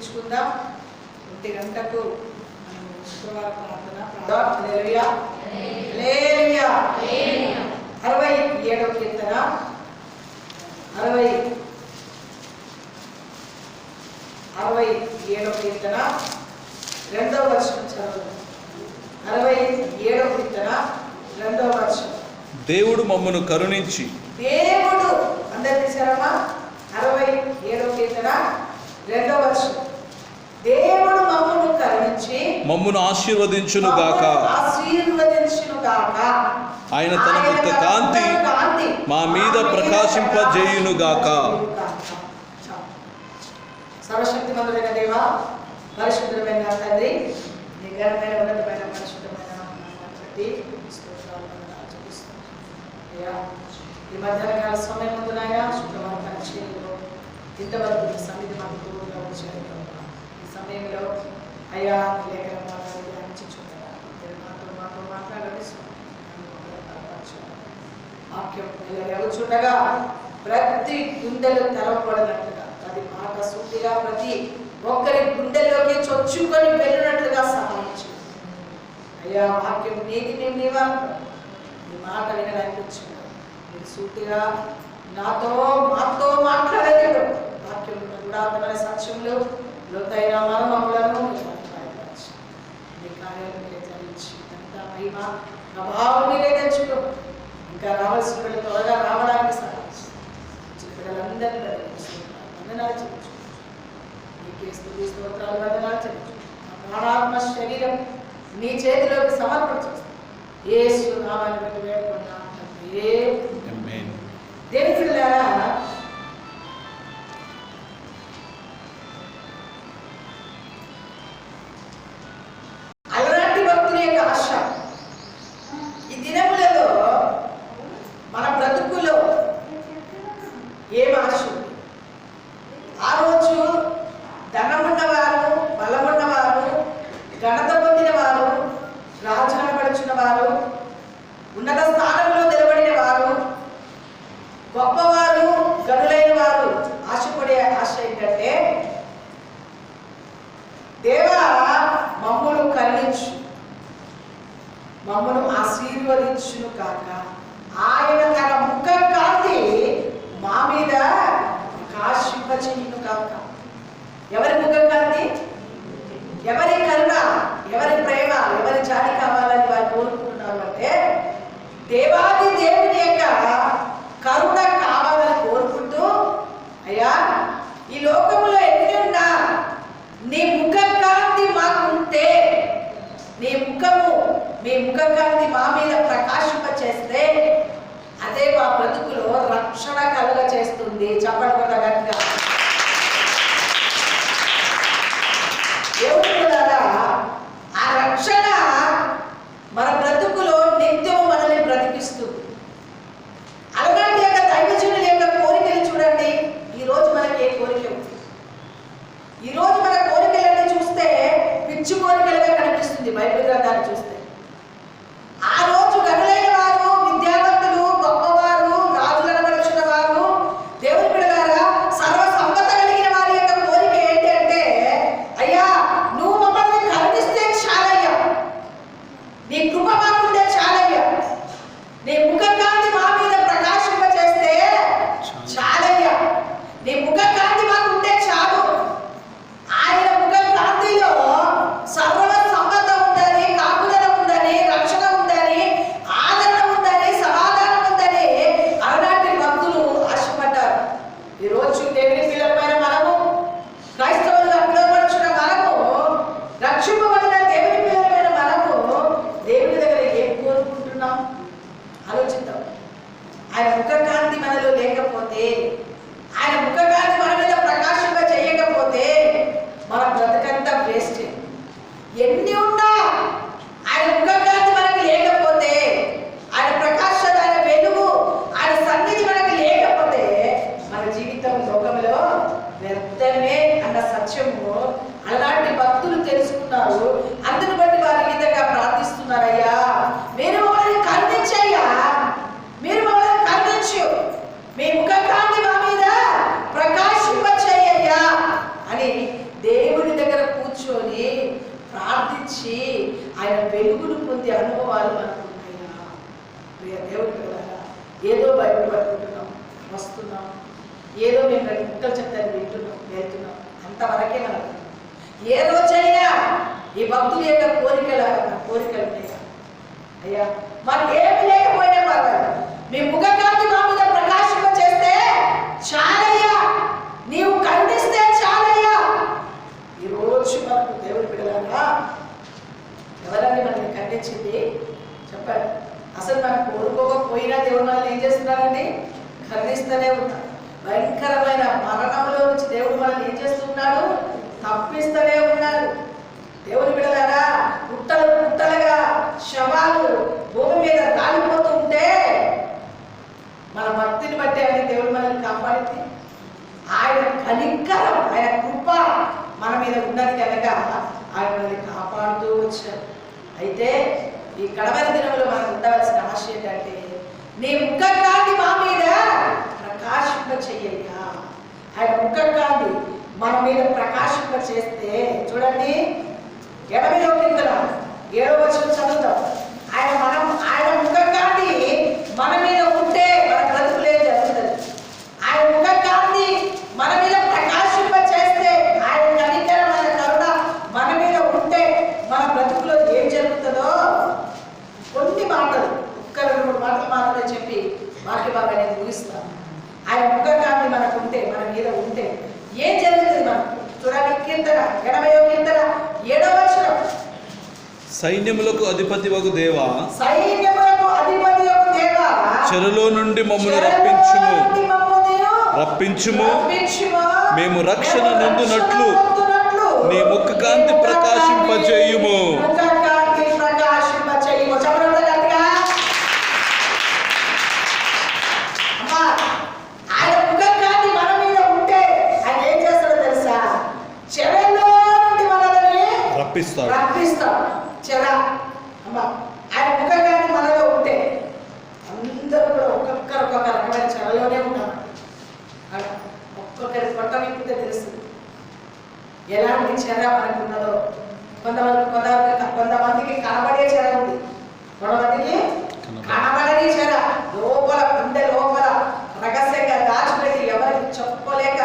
ముగించుకుందాం. 1 గంటకు మనం శుక్రవారం ప్రార్థన. హల్లెలూయా హల్లెలూయా. 67వ కీర్తన 67వ కీర్తన 2వ వచనం చదవండి. 67వ కీర్తన 2వ వచనం. దేవుడు మమ్మను కరుణించి. దేవుడు అందరు తీశారమ్మా. 67వ కీర్తన 2వ వచనం. దేవుడు మమ్మను కరుణించి మమ్మను ఆశీర్వదించును గాక. ఆయన తన ముఖ కాంతి మా మీద ప్రకాశింపజేయును గాక. సర్వశక్తిమంతుడైన దేవా, పరిశుద్ధమైన తండ్రి, నీ ఘనమైన ఉన్నతమైన పరిశుద్ధమైన నామమును ఈ మధ్యాహ్న కాల సమయం ముందు నాయన శుక్రవారం పరిచర్యలో ఇంతవరకు ఈ సన్నిధి మాకు తోడుగా వచ్చారు. ఈ సమయంలో అయ్యా లేఖన మాతో మాట్లాడండి. వాక్యం చూడగా ప్రతి గుండెలు తెరవబడినట్లుగా, ప్రతి మాట సూటిగా ప్రతి ఒక్కరి గుండెల్లోకి చొచ్చుకొని వెళ్ళినట్లుగా సహాయం చేయండి అయ్యా. వాక్యం నీది మేము నీవా, నీ మాట వినడానికి వచ్చింది. మీరు సూటిగా మాతో మాట్లాడలేదు. వాక్యం గుడాత్మైన సత్యంలో లోతైన మర్మములను మీ కార్యాలు మీరే చదివించి అంత మహిమ ప్రభావం మీరే తెచ్చుకో. ఇంకా రావాల్సిన పిల్లలు త్వరగా రావడానికి సహాయించి పిల్లలందరినీ వందనాలు చెల్లించు. నీకే స్తుతి స్తోత్రాలు వందనాలు చెల్లించు. నా ప్రాణాత్మ శరీరం నీ చేతిలోకి సమర్పించేస్తాను. యేసు నామాన్ని బట్టి వేడుకున్నాను. దేవుని పిల్లలారా, అలనాటి భక్తుల యొక్క ఆశ ఈ దినములలో మన బ్రతుకులో ఏం ఆశ ఉంది? ఆ రోజు ధనమున్నవారు, బలమున్నవారు, ఘనత పొందిన వారు, రాజనపడుచున్న వారు, ఉన్నత స్థానంలో నిలబడిన వారు, గొప్పవారు, గనులైన వారు ఆశపడే ఆశ ఏంటంటే, దేవా మమ్మను కరుణించు, మమ్మను ఆశీర్వదించును కాక. ఆయన తన ముఖ కాంతి మా మీద ప్రకాశింపచేయును కాక. ఎవరి ముఖ కాంతి, ఎవరి కరుణ, ఎవరి ప్రేమ, ఎవరి జాలి కావాలని వారు కోరుకుంటున్నారు అంటే, దేవాది దేవుని యొక్క కరుణ కావాలని కోరుకుంటూ, అయ్యా ఈ లోకంలో ఎన్ని ఉన్నా నీ ముఖ కాంతి మాకుంటే, మీ ముఖ కాంతి మా మీద ప్రకాశింప చేస్తే అదే మా బ్రతుకులో రక్షణ కలుగ చేస్తుంది. చెప్పకుండా గట్టిగా దేవుడులారా, ఆ రక్షణ మన బ్రతుకులో నిత్యం మనల్ని బ్రతికిస్తుంది. అలాంటి యొక్క దైవజనుల యొక్క కోరికలు చూడండి. ఈరోజు మనకి ఏ కోరిక ఉంది? ఈరోజు మన కోరికలన్నీ చూస్తే పిచ్చి కోరికలుగా కనిపిస్తుంది బైబిల్ గ్రంథాన్ని చూస్తే. ఆ రోజు గనులైన వారు, విద్యావంతులు, గొప్పవారు, రాజులను పలుచున్న వారు, దేవుని బిడ్డలారా, సర్వ సంపద కలిగిన వారి యొక్క కోరిక ఏంటి అంటే, అయ్యా నువ్వు మమ్మల్ని కరుణిస్తే చాలయ్యా, నీ కృప మాకుంటే చాలయ్యా, నీ ముఖ కాంతి మా మీద ప్రకాశింప చేస్తే చాలయ్యా, నీ ముఖ కాంతి మాకుంటే చాలు. ఆయన ముఖ కాంతిలో సర్వ సంపద ఉందని, కాపుదల ఉందని, రక్షణ ఉందని, ఆదరణ ఉందని, సమాధానం ఉందని అలనాటి భక్తులు ఆశపడ్డారు. ఈరోజు దేవుని పిల్లలమైన మనము, క్రైస్తవులుగా పిలువబడుచున్న మనము, రక్షింపబడిన దేవుని పిల్లలమైన మనము దేవుని దగ్గర ఏం కోరుకుంటున్నాం ఆలోచిద్దాం. ఆయన ముఖకాంతి మనలో లేకపోతే, ఆయన ముఖకాంతి మన మీద ప్రకాశంగా చేయకపోతే మన బ్రతకంతా వేస్ట్. ఎన్ని ఉన్నా ఆయన ముఖకాంతి మనకి లేకపోతే, ఆయన ప్రకాశత, ఆయన వెలుగు, ఆయన సన్నిధి మనకి లేకపోతే మన జీవితం లోకంలో వ్యర్థమే అన్న సత్యము అలాంటి భక్తులు తెలుసుకున్నారు. అందుని బట్టి వారి విధంగా ప్రార్థిస్తున్నారయ్యా, మీరు మమ్మల్ని కరుణించయ్యా, మీరు మమ్మల్ని కరుణించు, మీ ముఖ కాంతి అభివృద్ధి అనుభవాలు మనకు ఉన్నాయా? ప్రియ దేవుడి పిల్లలారా, ఏదో బైబిల్ పట్టుకుంటున్నాం, వస్తున్నాం, ఏదో మేము రెండు ముక్కలు చెప్తాను వింటున్నాం, వెళ్తున్నాం, అంతవరకే మనకు. ఏ రోజైనా ఈ భక్తుల యొక్క కోరికలు ఉన్నాయా? అయ్యా మాకు ఏమి లేకపోయినా పర్వాలేదు, మీ ముఖకాంతి మా మీద ప్రకాశింప చేస్తే చాలయ్యా, నీవు కరుణిస్తే చాలయ్యా. ఈరోజు మనకు దేవుడి బిడ్డలారా, ఎవరండి మనల్ని ఖండించింది చెప్పండి? అసలు మనం కోరుకోకపోయినా దేవుడు మనల్ని ఏం చేస్తున్నాడండి? ఖండిస్తూనే ఉన్నాడు. భయంకరమైన మరణంలో నుంచి దేవుడు మనల్ని ఏం చేస్తున్నాడు? తప్పిస్తూనే ఉన్నాడు. దేవుని బిడ్డలారా, పుట్టలు పుట్టలుగా శవాలు భూమి మీద రాలిపోతూ ఉంటే మన భక్తిని బట్టి అని దేవుడు మనల్ని కాపాడింది. ఆయన కనికరం, ఆయన కృప మన మీద ఉన్నది కనుక ఆయన మనల్ని కాపాడుతూ వచ్చారు. అయితే ఈ కడవరి దినంలో మనకు ఉండవలసిన ఆశ ఏంటంటే, నీ ముఖకాంతి మా మీద ప్రకాశింప చెయ్యయ్యా. ఆయన ముఖకాంతి మన మీద ప్రకాశింప చేస్తే, చూడండి 7వ వచనం చదువుతాం. ఆయన ముఖకాంతి మన మీద ఉంటే మన బ్రతుకులే జరుగుతుంది. ఆయన ముఖకాంతి మన మీద ప్రకాశింప చేస్తే, ఆయన కనికరం, ఆయన కరుణ మన మీద ఉంటే మన బ్రతుకులో ఏం జరుగుతుందో కొన్ని మాటలు, ఒక్క 2-3 మాటలు మాత్రమే చెప్పి వాక్య బాగా నేను ముగిస్తాను. ఆయన ముఖకాంతి మనకు ఉంటే, మన మీద ఉంటే ఏం జరుగుతుంది మనకు? చూడండి, కీర్తన 80వ కీర్తన 7వ వచనం. సైన్యములకు అధిపతివగు దేవా, సైన్యములకు అధిపతివగు దేవా, చెరలో నుండి మమ్మల్ని రప్పించుము. మేము రక్షణ నొందునట్లు నీ ముఖకాంతి ప్రకాశింపజేయుము. రప్పిస్తాడు. చెర ఆయన ముఖకాంతి మనలో ఉంటే అందరూ కూడా ఒక్కొక్క రకమైన చెరలోనే ఉన్నారు. ఒక్కొక్కరి పొట్ట విప్పితే తెలుస్తుంది ఎలాంటి చెర మనకు ఉన్నదో. కొంతమందికి కనబడే చెర ఉంది, కొంతమందికి కనబడని చెర లోపల, గుండె లోపల రహస్యంగా దాచిపెట్టి ఎవరికి చెప్పుకోలేక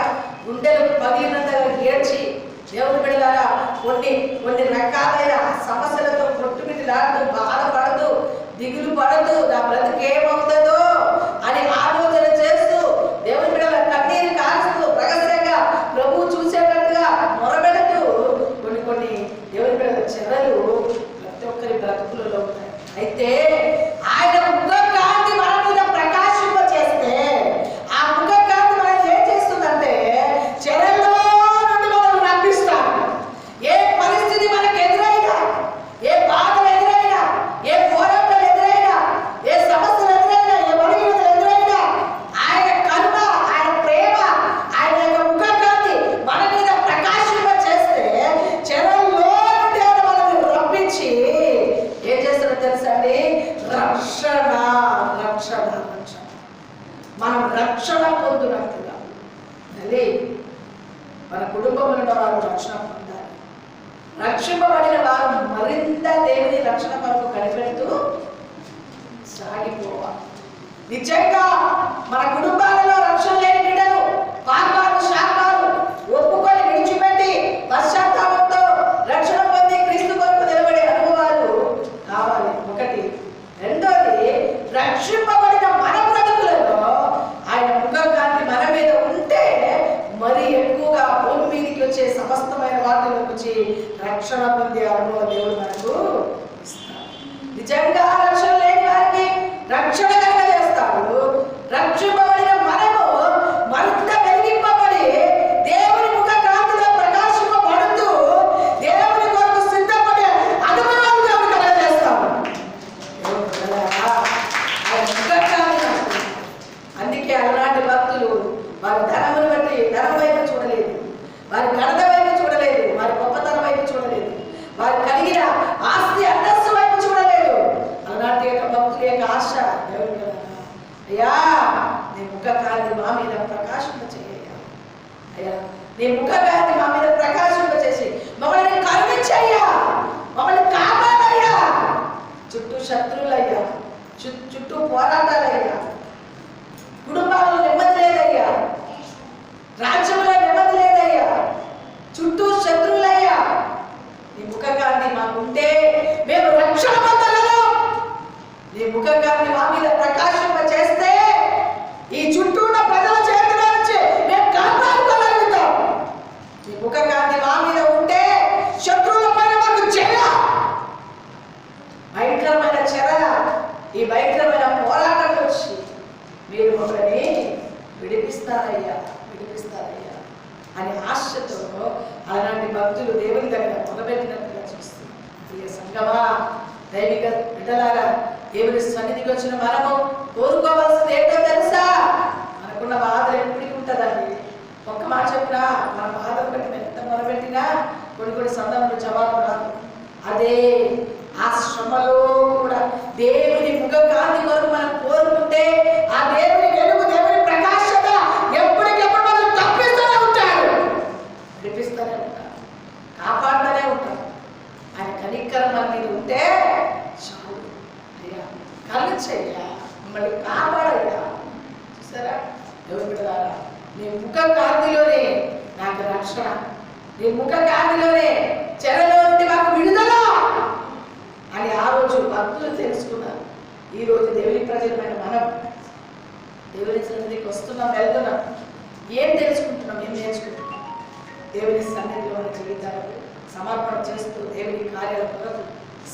గుండెలు పగిలినంతగా ఏడ్చి దేవుని బిడ్డలారా కొన్ని రకాలైన సమస్యలతో కొట్టుమిట్టిలాడుతూ బాధపడుతూ దిగులు పడుతూ నా బ్రతికేమవుతుందో అని ఆలోచన చేస్తూ దేవుని బిడ్డల కన్నీరు కారుస్తూ రహస్యంగా ప్రభువు చూసేటట్టుగా మొరబెడుతూ కొన్ని దేవుని బిడ్డల చెరలు ప్రతి ఒక్కరి బ్రతుకులలో ఉంటాయి. అయితే ఆయన ముఖకాంతి మన మీద ప్రకాశింప చేస్తే, ఆ ముఖకాంతి మనం ఏం చేస్తుందంటే చెరల్లో ఏ పరిస్థితి మనకు ఎదురైనా, ఏ బాధలు ఎదురైనా, ఏ పోరాటాలు ఎదురైనా, ఏ సమస్యలు ఎదురైనా, ఏ బలహీనతలు ఎదురైనా, ఆయన కరుణ, ఆయన ప్రేమ, ఆయన యొక్క ముఖకాంతి మన మీద ప్రకాశింప చేస్తే చెరల్లో నుండి ఆయన మనల్ని రప్పించి ఏం చేస్తారో తెలుసా అండి? రక్షణ. మనం రక్షణ పొందునట్లుగా మళ్ళీ మన కుటుంబంలో వారు రక్షణ పొందాలి. రక్షింపబడిన వారు మరింత దేవుని రక్షణ కొరకు కనిపెడుతూ సాగిపోవాలి. నిజంగా మన కుటుంబాలలో రక్షణ లేని బిడ్డలు, పాపాలు శాపాలు ఒప్పుకొని విడిచిపెట్టి పశ్చాత్తాపంతో రక్షణ పొంది క్రీస్తు కొరకు నిలబడే అనుభవాలు కావాలి. ఒకటి. రెండోది, రక్షింపబడిన మన బ్రతుకులలో ఆయన ముఖకాంతి మన మీద ఉంటే మరి ఎక్కువగా భూమి మీదకి వచ్చే సమస్తమైన వాటిలో వచ్చి రక్షణ పొందే అనుభవం దేవుడు మనకు ఇస్తాడు. నిజంగా రక్షణ లేని వారికి రక్షణ కలగజేస్తాడు. రక్షింపబడిన మనము మరింత వెలిగింపబడి దేవుని ముఖ కాంతిలో ప్రకాశింపబడుతూ దేవుని కొరకు సిద్ధపడే అనుభవాలు దేవుడు కలగజేస్తాడు. అందుకే అలాంటి భక్తులు వారి ధనమును బట్టి ధనం వైపు చూడలేదు, వారి ఘనత వైపు చూడలేదు, వారి గొప్పతనం వైపు చూడలేదు, వారు కలిగిన ఆస్తి అంతస్తు వైపు చూడలేదు. అలాంటి యొక్క భక్తుల యొక్క ఆశ అయ్యా నీ ముఖకాంతి మా మీద ప్రకాశింప చేయ్యా, అయ్యా నీ ముఖకాంతి మా మీద ప్రకాశింప చేసి మమ్మల్ని కరుణించయ్యా, మమ్మల్ని కాపాడయ్యా. చుట్టూ శత్రువులయ్యా, చుట్టూ పోరాటాలయ్యా, కుటుంబాల్లో నెమ్మది లేదయ్యా, రాజ్యంలో నెమ్మది లేదయ్యా, చుట్టూ శత్రువులయ్యా. నీ ముఖకాంతి మాకుంటే మేము రక్షణ పొందగలం. నీ ముఖకాంతి మా మీద ప్రకాశింప చేస్తే ఈ చుట్టూ ఉన్న ప్రజల చేతుల నుంచి మేము కాపాడుకోగలుగుతాం. నీ ముఖకాంతి మా మీద ఉంటే శత్రువుల పైన మాకు జయ, భయంకరమైన చెర, ఈ భయంకరమైన పోరాటం వచ్చి మీరు మమ్మల్ని విడిపిస్తారయ్యా అని ఆశతో అలాంటి భక్తులు దేవుని దగ్గర మొదలుపెట్టినట్టుగా చూస్తుంది. ప్రియ సంగమా, దైవిక బిడ్డలారా, దేవుని సన్నిధికి వచ్చిన మనము కోరుకోవాల్సింది ఏంటో తెలుసా? మనకున్న బాధలు ఎప్పటికీ ఉంటుందండి. ఒక్క మాట చెప్పినా మన బాధలు బట్టి ఎంత మొదలుపెట్టినా కొన్ని సందర్భంలో జవాబు రాదు. అదే ఆ శ్రమలో కూడా దేవుని ముఖకాంతి కొరకు మనం కోరుకుంటే ఆ దేవుని వెలుగు, దేవుని ప్రకాశత ఎప్పటికెప్పుడు మనం తప్పిస్తూనే ఉంటాడు, నడిపిస్తూనే ఉంటాడు, కాపాడుతూనే ఉంటాడు. ఆయన కనికరం మన మీద ఉంటే చాలు. అయ్యా కలుచయ్యా, మమ్మల్ని కాపాడయ్యా. చూసారా దేవుని బిడ్డలారా, నీ ముఖకాంతిలోనే నాకు రక్షణ, నీ ముఖకాంతిలోనే చెరలో నుండి మాకు విడుదల అని ఆ రోజు భక్తులు తెలుసుకున్నారు. ఈ రోజు దేవుని ప్రజలమైన మనం దేవుని సన్నిధికి వస్తున్నాం, వెళ్తున్నాం. ఏం తెలుసుకుంటున్నాం, ఏం నేర్చుకుంటున్నాం? దేవుని సన్నిధిలో మన జీవితాలకు సమర్పణ చేస్తూ దేవుని కార్యాల కొరకు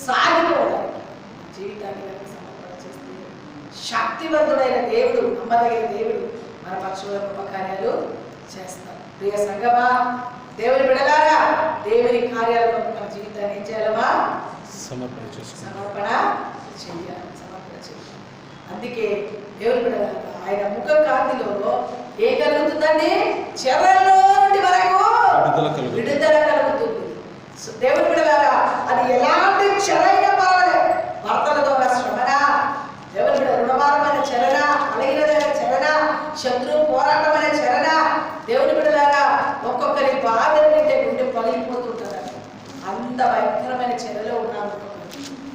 సాగిపోవడానికి జీవితాన్ని సమర్పణ చేస్తూ శక్తివంతుడైన దేవుడు, నమ్మదగిన దేవుడు మన పక్షుల గొప్ప కార్యాలు చేస్తారు. ప్రియ సంగమా, దేవుని బిడలారా, దేవుని కార్యాల కొరకు మన జీవితాన్ని ఏం చేయాలమ్మా? సమర్పణ చేయాలి. అందుకే దేవుని బిడ్డలారా, ఆయన ముఖ కాంతిలో ఏం కలుగుతుందండి? చెరలో నుండి వరకు విడుదల కలుగుతుంది. దేవుని బిడ్డలారా, అది ఎలాంటి చెరైనా పర్వాలేదు. భర్తల ద్వారా శ్రమన, దేవుని బిడ్డ రుణభారమైన చెరన, అలగినదైన చెరన, శత్రువు పోరాటమైన చెరన, దేవుని బిడ్డలారా ఒక్కొక్కరి బాధలు వింటే గుండె పగిలిపోతుంటారు. అంత భయంకరమైన చెరలో ఉన్నాము.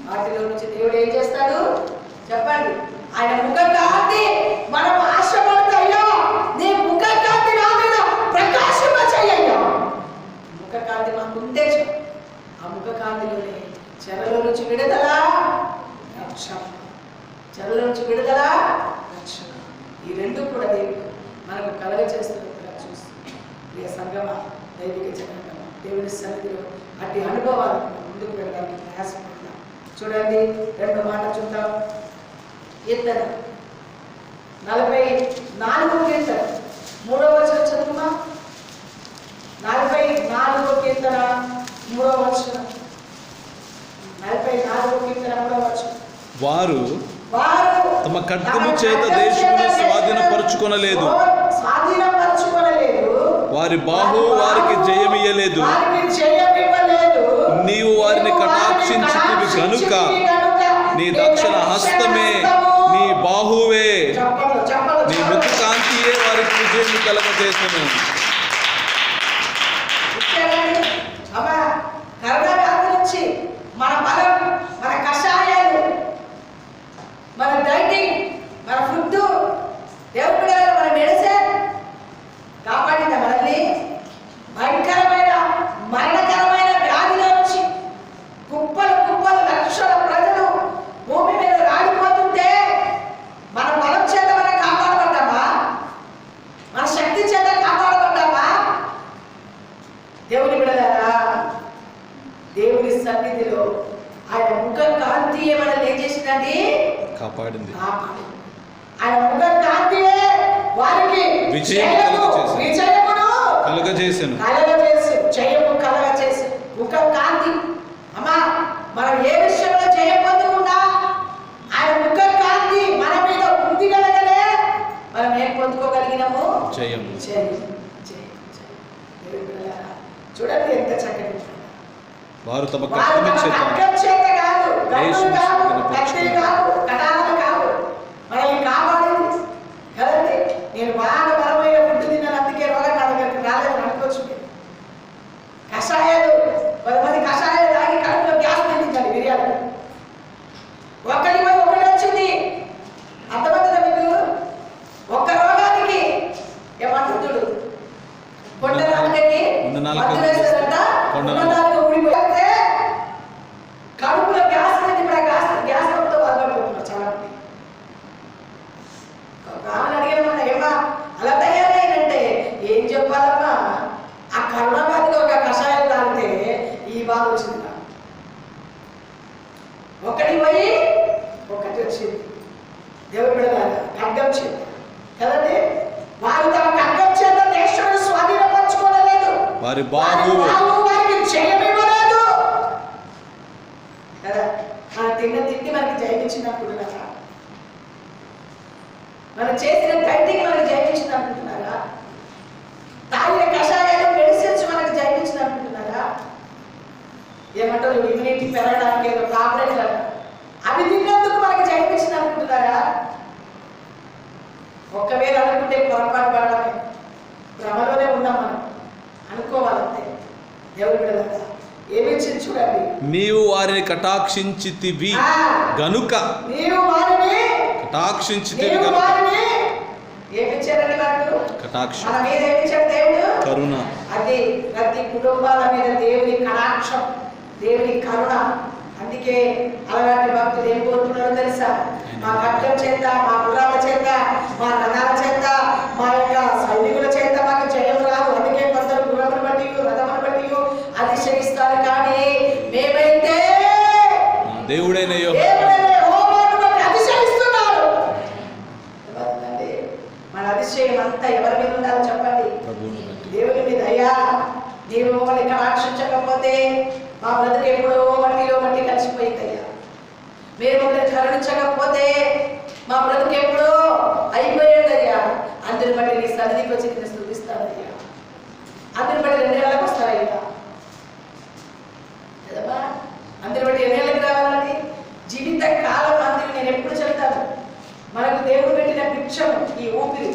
వాటిలో నుంచి దేవుడు ఏం చేస్తాడు చెప్పండి? ఆయన ముఖకాంతి మనం ఆశపడతాయో, నీ ముఖకాంతి నా మీద ప్రకాశింప చేయ్యా. ముఖకాంతి మాకు ఉంటే ఆ ముఖకాంతిలోనే చెరలో నుంచి విడుదల, రక్షణ. చెరలో నుంచి విడుదల, రక్షణ. ఈ రెండు కూడా దేవుడు మనకు కలగ చేస్తున్నట్టుగా చూస్తుంది. ప్రియ సంగమ, దైవిక జనాంగమ, దేవుని సన్నిధిలో అట్టి అనుభవాలను ముందుకు వెళ్ళడానికి ప్రయాసపడతాం. చూడండి, రెండో మాట చూద్దాం. కీర్తన 44 కీర్తన 3వ వచనం చదువుమా. 44 కీర్తన 3వ వచనం. 44 కీర్తన 3వ వచనం. వారు తమ ఖడ్గము చేత దేశమును స్వాధీనపరచుకొనలేదు, వారి బాహు వారికి జయమియ్యలేదు. నీవు వారిని కటాక్షించితివి కనుక నీ దక్షిణ హస్తమే, నీ బాహువే, నీ ముఖ కాంతియే వారికి విజయం కలగజేసెను. మన బలం, మన కషాయాలు, మన డైటింగ్, మన ఫుడ్, దేవుడు మన మెడిసిన్ కాపాడిందా మనల్ని? భయంకరమైన మరణకరమైన వ్యాధిలో నుంచి కుప్పలు లక్షల ప్రజలు భూమి మీద రాడిపోతుంటే మన బలం చేత మనం కాపాడబడ్డామా? మన శక్తి చేత కాపాడబడ్డామా? దేవుని బిడ్డలారా, దేవుని సన్నిధిలో ఆయన ముఖ కాంతి మనల్ని ఏం చేసిందండి? కాపాడింది. ఆయన ముఖ కాంతియే వారికి విజయమును కలగజేసెను. జయము కలగజేసి ముఖ కాంతి. అమ్మా, మనం ఏ విషయంలో జయం పొందకుండా ఆయన ముఖ కాంతి మన మీద ఉంది కలగలే, మనం ఏం పొందుకోగలిగినాము? జయం. చూడండి ఎంత చక్కటి. వారు తమ ఖడ్గము చేత కాదు, కత్తి కాదు, కటారాలు కాదు, మనల్ని కాపాడింది కదండి. నేను బాగా బలమైన ఫుడ్ తిన్నాను, అందుకే రోగం నా దగ్గరికి రాలేదని అనుకోవచ్చు. కషాయాలు, 10 మంది కషాయాలు తాగి కడుపులో గ్యాస్ నిండించాలి బిర్యానీ. వారి బాహువు వారికి జయమివ్వలేదు కదా. మనం తిన్న తిండి మనకి జయమిచ్చింది అనుకుంటున్నారా? మనం చేసిన డైటింగ్ మనకి జయమిచ్చింది అనుకుంటున్నారా? తాగిన కషాయాలు మెడిసిన్స్ మనకి జయమిచ్చింది అనుకుంటున్నారా? ఏమంటారు, ఇమ్యూనిటీ పెరగడానికి ఏదో టాబ్లెట్లు అవి తిన్నందుకు మనకి జయమిచ్చింది అనుకుంటున్నారా? ఒక్కవేళ అనుకుంటే పొరపాటు పడడమే, భ్రమలోనే ఉన్నాం మనం అనుకోవాలంతే. దేవుడు బిడ్డలారా, ఏమిచ్చింది చూడండి. నీవు వారిని కటాక్షించితివి గనుక, నీవు వారిని కటాక్షించితివి నీవు గనుక. వారిని ఏమిచ్చారండి మనకు? కటాక్షం, మన మీద ఏమిచ్చాడు దేవుడు? కరుణ. అది ప్రతి కుటుంబాల మీద దేవుని కటాక్షం, దేవుని కరుణ. అందుకే అలాంటి భక్తులు ఏం కోరుకున్నారో తెలుసా? మా ఖడ్గం చేత, మా గుర్రాల చేత, మా రథాల చేత, మా యొక్క సైనికుల చేత మాకు జయం రాదు. అందుకే కొందరు గుర్రమును బట్టి, రథమును బట్టి అతిశయిస్తారు. కానీ మేమైతే దేవుడైన యెహోవాను బట్టి అతిశయిస్తున్నాడు. మన అతిశయం అంతా ఎవరి మీద ఉండాలో చెప్పండి? దేవుని మీద. అయ్యా, నీవు మమ్మల్ని కటాక్షించకపోతే మా బ్రతుకు ఎప్పుడో మట్టిలో మట్టి కలిసిపోయిందయ్యా. మీరు మమ్మల్ని కరుణించకపోతే మా బ్రతుకు ఎప్పుడో అయిపోయేదయ్యా. అందరి బట్టి నీ సన్నిధికి వచ్చి నేను స్తుతిస్తానయ్యా. అందరి బట్టి 2 నెలలకు వస్తారయ్యా కదమ్మా. అందరి బట్టి ఎన్ని నెలలకు రావాలండి? జీవిత కాలం అందరి. నేను ఎప్పుడు చెప్తాను, మనకు దేవుడు పెట్టిన భిక్షం ఈ ఊపిరి.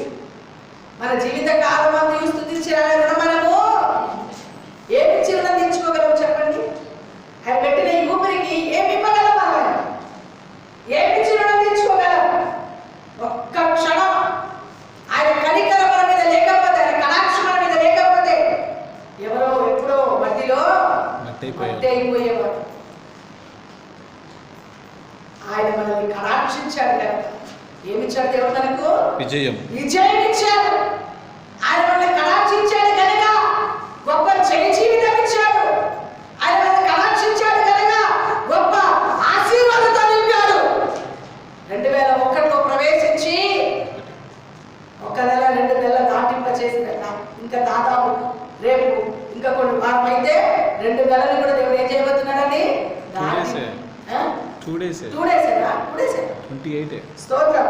మన జీవిత కాలం అంతా స్తుతించిన మనము ఏమి చిరునం తెచ్చుకోగలము చెప్పండి? ఆయన పెట్టిన ఈ ఊపిరికి ఏమి ఇవ్వగలం? ఏమి చిరునం తెచ్చుకోగలం? ఒక్క క్షణం ఆయన కనికరం మన మీద లేకపోతే, ఆయన కటాక్షం మన మీద లేకపోతే ఎవరో ఎప్పుడో మట్టిలో మట్టి అయిపోయేవాడు. ఆయన మనల్ని కటాక్షించాడు కనుక ఏమిచ్చాడు దేవుడు మనకు? విజయం ఇచ్చాడు. ఆయన మనల్ని కటాక్షించాడు కనుక గొప్ప జయ జీవితం ఇచ్చాడు. ఆయన మనల్ని కటాక్షించాడు కనుక గొప్ప ఆశీర్వాదంతో నింపాడు. 2001లో ప్రవేశించి 1 నెల 2 నెలల దాటింప చేసిన ఇంకా దాదాపు రేపు ఇంకా కొన్ని వారం అయితే 2 నెలలు కూడా దేవుడు ఏం చేయబోతున్నాడండి? 2 డేస్ 28 స్తోత్రం.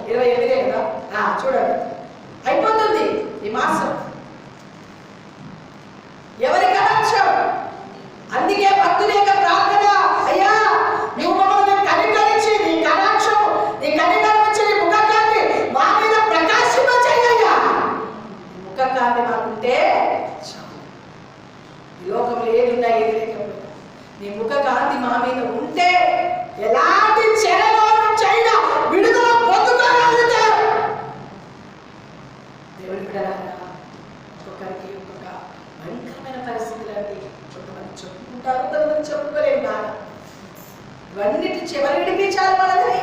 28 కదా. చూడండి, అయిపోతుంది ఈ మాసం. ఎవరి కటాక్షం? అందుకే భక్తుల యొక్క ప్రార్థన, అయ్యా నువ్వు మమ్మల్ని కనికరించి నీ కటాక్షం, నీ కనికరం వచ్చి నీ ముఖకాంతి మా మీద ప్రకాశింపజేయ్యా. ముఖకాంతి మాకుంటే ఈ లోకంలో ఏదున్నా ఏది లేకపోయినా నీ ముఖకాంతి మా మీద ఉంటే ఎలాంటి చెరలో నుంచైనా విడుదల పొందుకోగలుగుతాం. దేవుడి బిడ్డలారా, ఒక్కొక్కరికి ఒక్కొక్క భయంకరమైన పరిస్థితులు అండి. కొంతమంది చెప్పుకుంటారు, కొంతమంది చెప్పుకోలేరు. బాగా ఇవన్నిటి చివరి విడిపించాలి. మనల్ని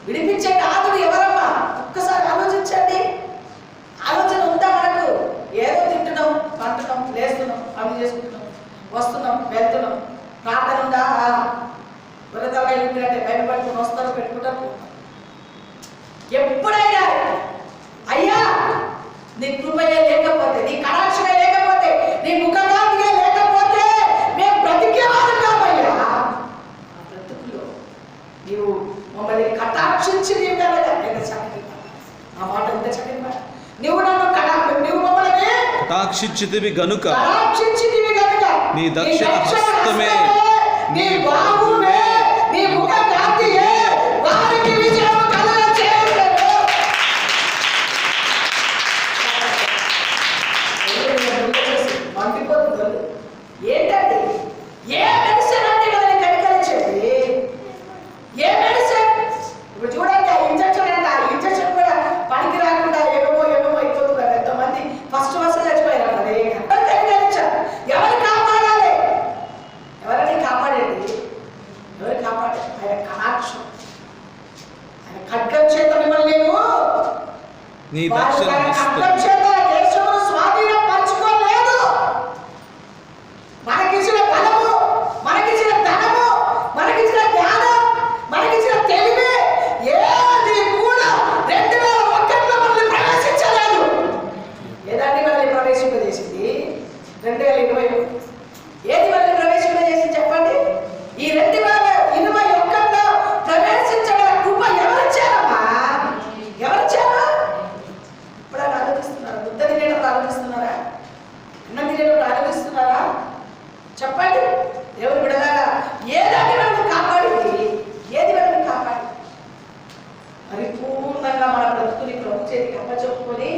విడిపించే నాదుడు ఎవరమ్మా? ఒక్కసారి ఆలోచించండి. ఆలోచన ఉందా మనకు? ఏదో తింటున్నాం, పంటున్నాం, లేస్తున్నాం, పనులు చేసుకుంటున్నాం, వస్తున్నాం, వెళ్తున్నాం. ప్రార్థన ఉందా? వ్రతాలు అయిపోయినట్టే బయట పట్టుకుని వస్తారు, పెట్టుకుంటారు. ఎప్పుడైనా అయ్యా నీ కృపయే లేకపోతే, నీ కటాక్షమే లేకపోతే, నీ ముఖకాంతియే లేకపోతే మేము బ్రతికేవారు కామయ్యా. ఆ బ్రతుకులో నీవు మమ్మల్ని కటాక్షించి నీవు కలగా ఎంత చక్కటి ఆ మాట, ఎంత చక్కటి మాట. నువ్వు నన్ను నువ్వు మమ్మల్ని కటాక్షించితివి గనుక, నీ దక్షిణ హస్తమే, నీ బాహువే, నీ ముఖకాంతియే వారికి విజయం కలుగజేయును. మండిపోతుంది. ఏంటండి? ఏ మెడిసిన్ అంటే మనల్ని కనికరించేది? ఏ మెడిసిన్? ఇప్పుడు చూడండి, ఆ ఇంజక్షన్ అంటే ఆ ఇంజక్షన్ కూడా పనికి రాకుండా ఏమో అయిపోతున్నారు. ఎంతమంది ఫస్ట్ చచ్చిపోయారు. అదే కనికరించారు. ఎవరు కాపాడాలి? ఎవరిని కాపాడేది? ఎవరు కాపాడాలి? ఆయన కటాక్షం, ఆయన ఖడ్గం చేత మిమ్మల్ని నేను నీ దక్షిణ ఖడ్గం చేత దేశమును స్వాధీనపరచుకోలేదు. మనకిచ్చిన బలము, మనకిచ్చిన ధనము, మనకిచ్చిన జ్ఞానం, మనకిచ్చిన తెలివి ఏది కూడా 2001లో మనల్ని ప్రవేశించలేదు. ఏదాన్ని మనల్ని ప్రవేశింపజేసింది? 2001 చేతికి అప్పచెప్పుకొని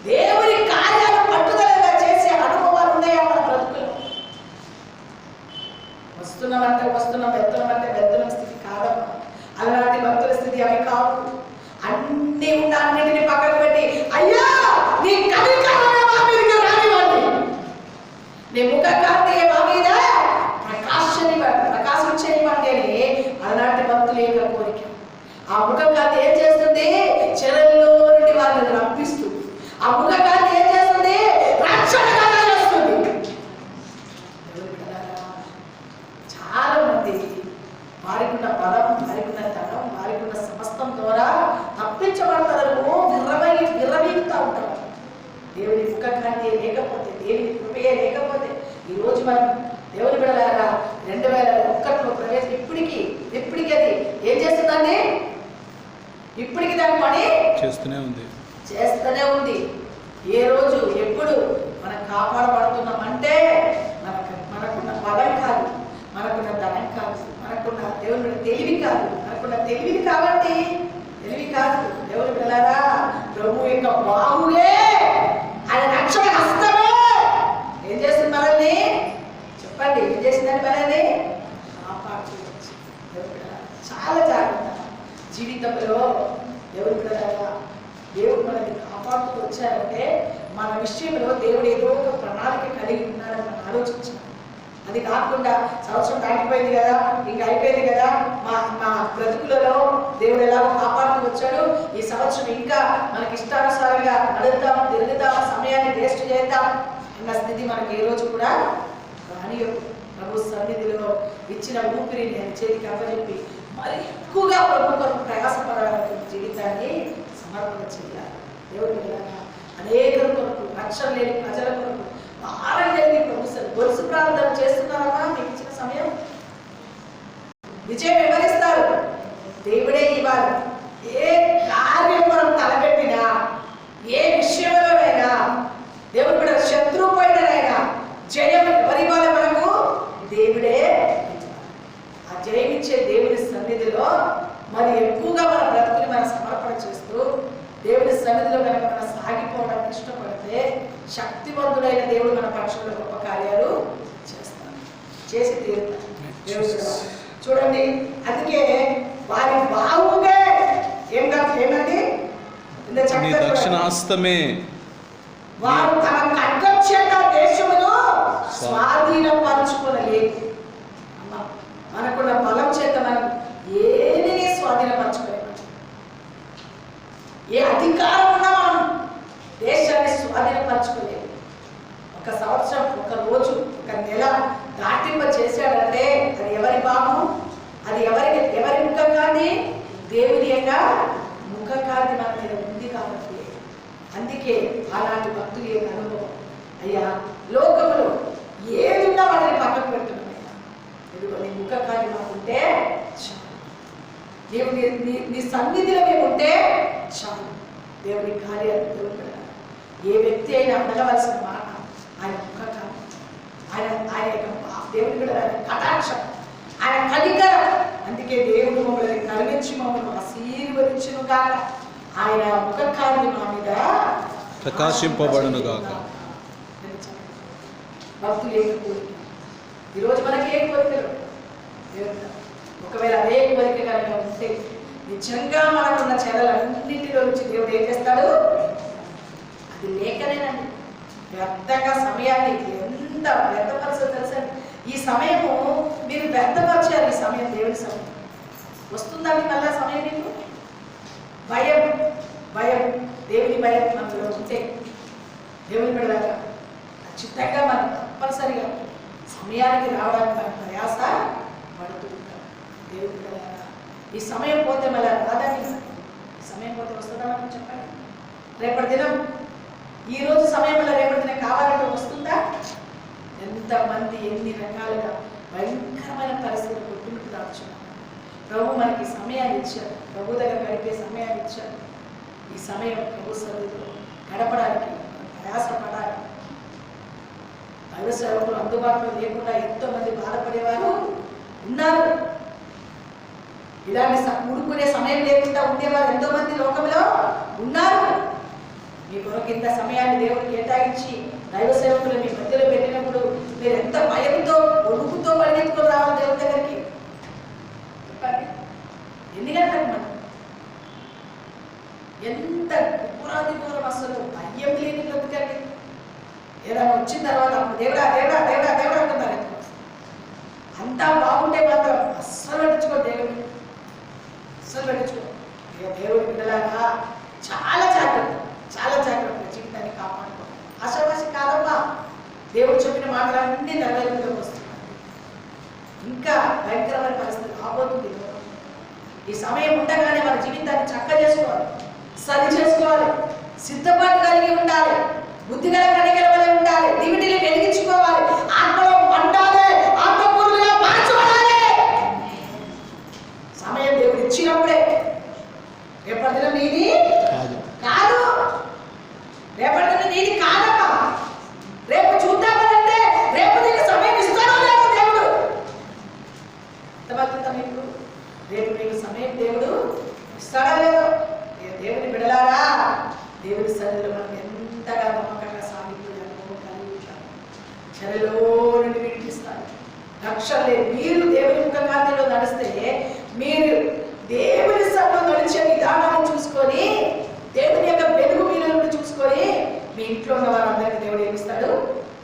దేవుని కార్యాలు పట్టుదలగా చేసే అనుభవాలు ఉన్నాయా మన బ్రతుకులో? వస్తున్నాం వెళ్తున్నాం స్థితి కాదమ్మా. అలాంటి భక్తుల స్థితి అవి కావు. అన్ని ఉన్న అన్నింటినీ పక్కకు పెట్టి, అయ్యా నీ కనికరమే మా మీదకి రానివ్వండి, నీ ముఖ కాంతి మా మీద ప్రకాశించనివ్వండి అని అలాంటి భక్తులు ఏక కోరిక. ఆ ముఖ కాంతి ఏం చేస్తుంది? చెరల్లో నుండి వారిని రప్పిస్తుంది. ఆ ముఖ కాంతి ఏం చేస్తుంది? రక్షణగా చేస్తుంది. చాలా మంది వారికున్న బలం, వారికున్న ధనం, వారికున్న సమస్తం ద్వారా తప్పించబడతారు, విర్రవీగుతూ ఉంటారు. దేవుని ముఖ కాంతి లేకపోతే, దేవుని కృపయే లేకపోతే ఈరోజు మనం దేవుని బిడ్డలారా 2001లో ప్రవేశం ఇప్పటికి అది ఏం చేస్తుందండి? ఇప్పటికి దాని పని చేస్తూనే ఉంది. ఏ రోజు ఎప్పుడు మనం కాపాడబడుతున్నామంటే మనకున్న బలం కాదు, మనకున్న ధనం కాదు, మనకున్న దేవుని తెలివి కాదు, మనకున్న తెలివి కాబట్టి తెలివి కాదు. దేవుని బిడ్డలారా, ప్రభు యొక్క బాహువే, ఆయన రక్షణ హస్తమే ఏం చేస్తుంది మనల్ని? చెప్పండి, ఏం చేసిందని మనల్ని కాపాడుకోవచ్చు. దేవుని బిడ్డలారా, చాలా జాగ్రత్త జీవితంలో. దేవుని బిడ్డలారా, దేవుడు మనల్ని కాపాడుతూ వచ్చారంటే మన విషయంలో దేవుడు ఏదో ఒక ప్రణాళిక కలిగి ఉన్నాడని మనం ఆలోచించాలి. అది కాకుండా సంవత్సరం దాటిపోయింది కదా, ఇంకా అయిపోయింది కదా, మా బ్రతుకులలో దేవుడు ఎలాగో కాపాడుతూ వచ్చాడు, ఈ సంవత్సరం ఇంకా మనకి ఇష్టానుసారంగా నడుద్దాం, తిరుగుదాం, సమయాన్ని వేస్ట్ చేద్దాం అన్న స్థితి మనకి ఏ రోజు కూడా రానియకు. ప్రభు సన్నిధిలో ఇచ్చిన ఊపిరిని ఆయన చేతికి అప్పచెప్పి మరి ఎక్కువగా ప్రభు కొరకు ప్రయాసపడాలనే జీవితాన్ని సమర్పణ చేయాలి. దేవుడి పిల్లలారా, అనేకుల కొరకు, రక్షణ లేని ప్రజల కొరకు భారం కలిగి ప్రభుత్వం గొలుసు ప్రార్థన చేస్తున్నారమ్మా. మీకు ఇచ్చిన సమయం విజయం వివరిస్తారు, దేవుడే ఇవ్వాలి. ఏ కార్యం మనం తలపెట్టినా, ఏ విషయంలోనైనా దేవుడు కూడా శత్రువు పైనైనా జయం ఎవరివ్వాలి? మనకు దేవుడే. ఆ జయమిచ్చే దేవుని సన్నిధిలో మరి ఎక్కువగా మన బ్రతుకుని మనం సమర్పణ చేస్తూ దేవుని సన్నిధిలో కనుక మనం సాగిపోవడానికి ఇష్టపడితే శక్తివంతుడైన దేవుడు మన పక్షంలో గొప్ప కార్యాలు చేసి తీరుతాడు. దేవుడు చూడండి, అందుకే వారి బాహువుగా ఏమండి దక్షిణాస్తమే వారు తమ ఖడ్గం చేత దేశమును స్వాధీనపరచుకోలేదు. మనకున్న బలం చేత మనం ఏమీ స్వాధీనపరచుకోలేదు. ఏ అధికారం ఉన్నా మనం దేశాన్ని స్వాధీనపరచుకోలేదు. ఒక సంవత్సరం, ఒక రోజు, ఒక నెల దాటింప చేశాడంటే అది ఎవరి బాబు? అది ఎవరి ముఖ కాంతి? దేవుని యొక్క ముఖ కాంతి మన మీద ఉంది కాబట్టి అందుకే అలాంటి భక్తుల యొక్క అనుభవం. అయ్యా, లోకంలో ఏదున్నా వాటిని పక్కకు పెడుతున్నామయ్యా, ఇదిగో నీ ముఖ కాంతి మాకుంటే చాలు, నీవు నీ సన్నిధిలో మేము ఉంటే చాలు. దేవుని కార్యాలు దేవుడు ఏ వ్యక్తి అయినా అడగవలసిన మాట ఆయన ముఖ కాంతి, ఆయన యొక్క దేవుని కూడా కటాక్షం, ఆయన కనికరం. అందుకే దేవుడు మమ్మల్ని కరుణించి మమ్మల్ని ఆశీర్వదించును గాక, ఆయన ముఖ కాంతి మా మీద ప్రకాశింపబడును గాక. భక్తులు ఏ కోరిక? ఈరోజు మనకి ఏ కోరికలు? ఒకవేళ అదే కోరిక కనుక ఉంటే నిజంగా మనకున్న చెరలన్నింటిలో నుంచి దేవుడు ఏం చేస్తాడు? అది లేకనేనండి వ్యర్థంగా సమయాన్ని ఎంత వ్యర్థపరచో తెలుసా? ఈ సమయము మీరు వ్యర్థపరిచారు. ఈ సమయం దేవుని సమయం వస్తుందండి. మళ్ళా సమయం మీకు భయం దేవుని భయం మనలో ఉంటే దేవుని బిడ్డలారా ఖచ్చితంగా మనం తప్పనిసరిగా సమయానికి రావడానికి మనం ప్రయాస పడుతూ ఉంటాం. దేవుని బిడ్డలారా, ఈ సమయం పోతే మళ్ళీ రాదని, ఈ సమయం పోతే వస్తుందా? మనం చెప్పండి. రేపటి దినం, ఈరోజు సమయం వల్ల రేపటి దినం కావాలంటే వస్తుందా? ఎంతమంది ఎన్ని రకాలుగా భయంకరమైన పరిస్థితులు కొట్టుమిట్టు దాచున్నారు. ప్రభు మనకి సమయాన్ని ఇచ్చారు, ప్రభు దగ్గర గడిపే సమయాన్ని ఇచ్చారు. ఈ సమయం ప్రభు సన్నిధిలో గడపడానికి ప్రయాసపడాలి. దైవ సేవకులు అందుబాటులో లేకుండా ఎంతో మంది బాధపడేవారు ఉన్నారు. ఇలాంటి కూడుకునే సమయం లేకుండా ఉండేవారు ఎంతో మంది లోకంలో ఉన్నారు. మీ కొరకు ఇంత సమయాన్ని దేవుడు కేటాయించి దైవ సేవకులు మీ మధ్యలో పెట్టినప్పుడు మీరు ఎంత భయంతో ఒడుకుతో పరిగెత్తుకొని రావాలి దేవుడి దగ్గరికి. చెప్పండి, ఎన్ని గంటలకు మనం ఎంత పురాది దూరం అసలు భయం లేని బ్రతుకండి. ఏదైనా వచ్చిన తర్వాత అప్పుడు దేవుడా దేవుడా దేవుడా దేవుడా అంటున్నారు. అంతా బాగుంటే మాత్రం అస్సలు పట్టించుకో, దేవుడిని అస్సలు పట్టించుకో. ఇక దేవుడి పిల్లలాగా చాలా జాగ్రత్త, చాలా జాగ్రత్త జీవితాన్ని కాపాడుకో. ఆశావాసి కాదమ్మా, దేవుడు చెప్పిన మాటలన్నీ నెరవేరులోకి వస్తున్నాయి. ఇంకా భయంకరమైన పరిస్థితి రాబోతుంది. ఈ సమయం ఉండగానే మన జీవితాన్ని చక్క చేసుకోవాలి, సరి చేసుకోవాలి, సిద్ధపాటు కలిగి ఉండాలి, బుద్ధిగల కనికల వలె ఉండాలి, దివిటిని వెలిగించుకోవాలి, ఆత్మలో మండాలి, ఆత్మపూర్ణంగా మార్చుకోవాలి. సమయం దేవుడు ఇచ్చినప్పుడే. రేపటి దినం నీది కాదు, రేపటి దినం నీది కాదమ్మా. రేపు చూద్దామంటే రేపు నీకు సమయం ఇస్తాడో లేదో దేవుడు. ఇప్పుడు రేపు నీకు సమయం దేవుడు ఇస్తాడో లేదో. దేవుని బిడలారా, దేవుని సన్నిధిలో మనం ఎంతగా నమ్మకంగా సాగిపోయాలో కలిగి చెరలో నుండి విడిపిస్తాడు. రక్షలే మీరు దేవుని ముఖ కాంతిలో నడిస్తే, మీరు దేవుని సన్నిధిలో నడిచే విధానాన్ని చూసుకొని, దేవుని యొక్క వెలుగు మీలో నుండి చూసుకొని, మీ ఇంట్లో ఉన్న వారందరికీ దేవుడు ఏమిస్తాడు?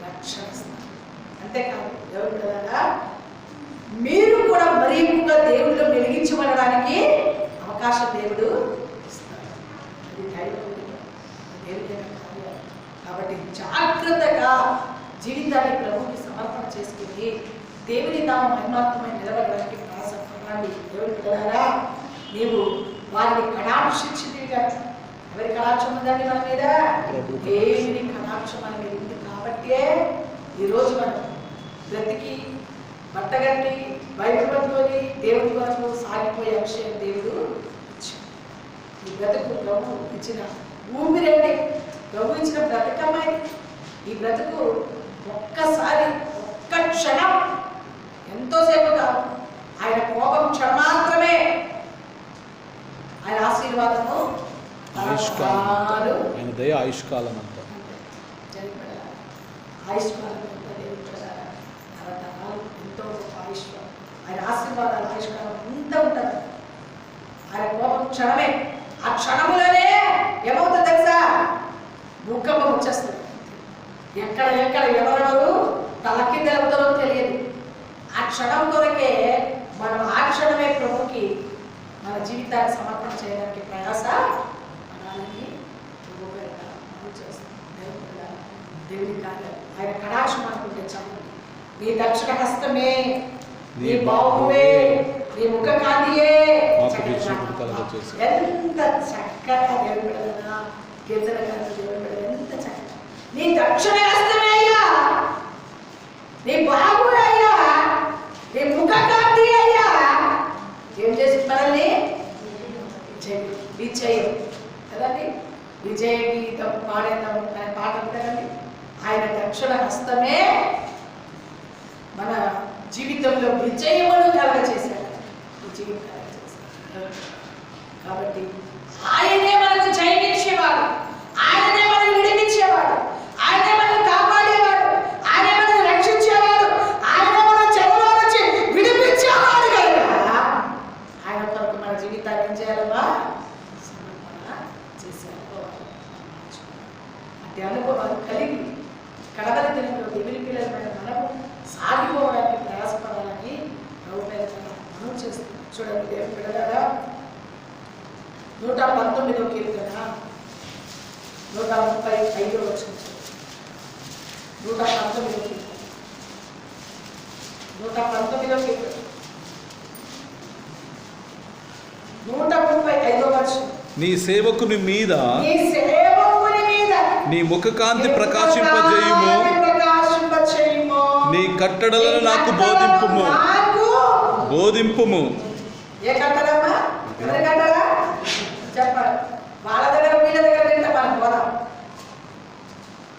రక్షణ ఇస్తాడు. అంతేకాదు దేవుని బిడలారా, మీరు కూడా మరీ ఎక్కువగా దేవుడిలో వెలిగించబడడానికి అవకాశం దేవుడు ఇస్తాడు. అది దేవుడి కార్యాలు. కాబట్టి జాగ్రత్తగా జీవితాన్ని ప్రభువుకి సమర్పణ చేసుకుని దేవుని నామం మహిమాత్మై నిలబడడానికి ప్రయాసపడండి. దేవుని బిడ్డలారా, నీవు వారిని కటాక్షించింది కదా. ఎవరి కటాక్షం ఉందండి మన మీద? దేవుని కటాక్షం మన మీద ఉంది. కాబట్టే ఈరోజు మనం బ్రతికి బట్టగట్టి బైబిల్ పట్టుకొని దేవుడి కొరకు సాగిపోయే విషయం దేవుడు ఇచ్చాడు. ఈ బ్రతుకు ప్రభు ఇచ్చిన ఊపిరండి, ప్రభు ఇచ్చిన బ్రతకమ్మాయి. ఈ బ్రతుకు ఒక్కసారి, ఒక్క క్షణం, ఎంతోసేపుగా ఆయన కోపం క్షణం మాత్రమే, ఆయన ఆశీర్వాదము ఆయుష్కాలం, ఆయన దయ ఆయుష్కాలం అంతా. ఆయుష్కాలం ఎంత దేవుడు తరతరాలు, ఎంతో గొప్ప ఆయుష్కాలం. ఆయన ఆశీర్వాదాలు ఆయుష్కాలం ఎంత ఉంటుంది. ఆయన కోపం క్షణమే. ఆ క్షణములోనే ఏమవుతుంది తెలుసా? భూకంపం వచ్చేస్తుంది. ఎక్కడ ఎక్కడ ఎవరెవరు తలకిందెలుగుతారో తెలియదు. ఆ క్షణం కొరకే మనం ఆ క్షణమే ప్రభుకి మన జీవితాన్ని సమర్పణ చేయడానికి ప్రయాస పడాలని దేవుని కార్యం. ఆయన కటాక్షం అనుకుంటే చాలు. నీ దక్షిణ హస్తమే, నీ బాహువే, నీ ముఖ కాంతియే ఎంత చక్కగా దేవుని బిడ్డలనా, కీర్తన గారి దేవుని బిడ్డలు ఎంత చక్కగా. నీ దక్షిణ హస్తమే అయ్యా, నీ బాహువే అయ్యా, నీ ముఖ కాంతి అయ్యా. ఏం చేసి మనల్ని విజయం కదండి, విజయ గీతం పాడేద్దాం అనే పాట కదండి. ఆయన దక్షిణ హస్తమే మన జీవితంలో విజయమును కలగచేశాడు, విజయం కలగచేశాడు. కాబట్టి ఆయనే మనకు జయమిచ్చేవాడు, ఆయనే మనల్ని విడిపించేవాడు, ఆయనే మనల్ని కాపాడేవాడు, ఆయనే మనల్ని రక్షించేవాడు, ఆయనే మన చెరలో నుంచి విడిపించేవాడు కదా. ఆయన కొరకు మన జీవితాన్ని ఏం చేయాలమ్మా? సమర్పణ చేసే అనుకోవాలి. అంటే అనుభవాలు కలిగి కడవలి దినంలో దేవుని పిల్లలమైన మనము సాగిపోవడానికి ప్రయాసపడాలని ప్రభు పేర మనం చేస్తున్నాం. చూడండి దేవుని పిల్లలారా, 119వ కీర్తన 135వ వచనం. 119వ కీర్తన 135వ వచనం. నీ సేవకుని మీద నీ ముఖ కాంతి ప్రకాశింపజేయుము, నీ కట్టడలను నాకు బోధింపుము. ఏ కట్టడమ్మా? ఎవరి కట్టడా చెప్పండి. వాళ్ళ దగ్గర వీళ్ళ దగ్గర తింటే మనం పోదాం.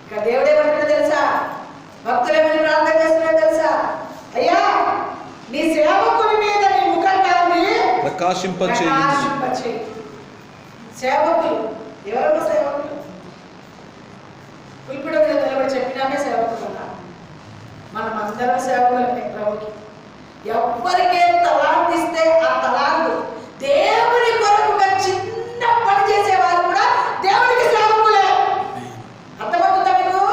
ఇక దేవుడే ఏమంటాడో తెలుసా? భక్తులు ఏమని ప్రార్థన చేస్తున్నారో తెలుసా? అయ్యా, నీ సేవకుని మీద నీ ముఖం కాంతి ప్రకాశింపచేయును. సేవకులు ఎవరన్నా సేవకులు పులిపిడ మీద నిలబడి చెప్పినామే సేవకులు. మనం అందరం సేవకులమే ప్రభుకి. ఎవరికే తలాంతిస్తే ఆ తలాంతు దేవుని కొరకుగా చిన్న పని చేసేవారు కూడా దేవునికి సేవకులే. అర్థమవుతుందా మీకు?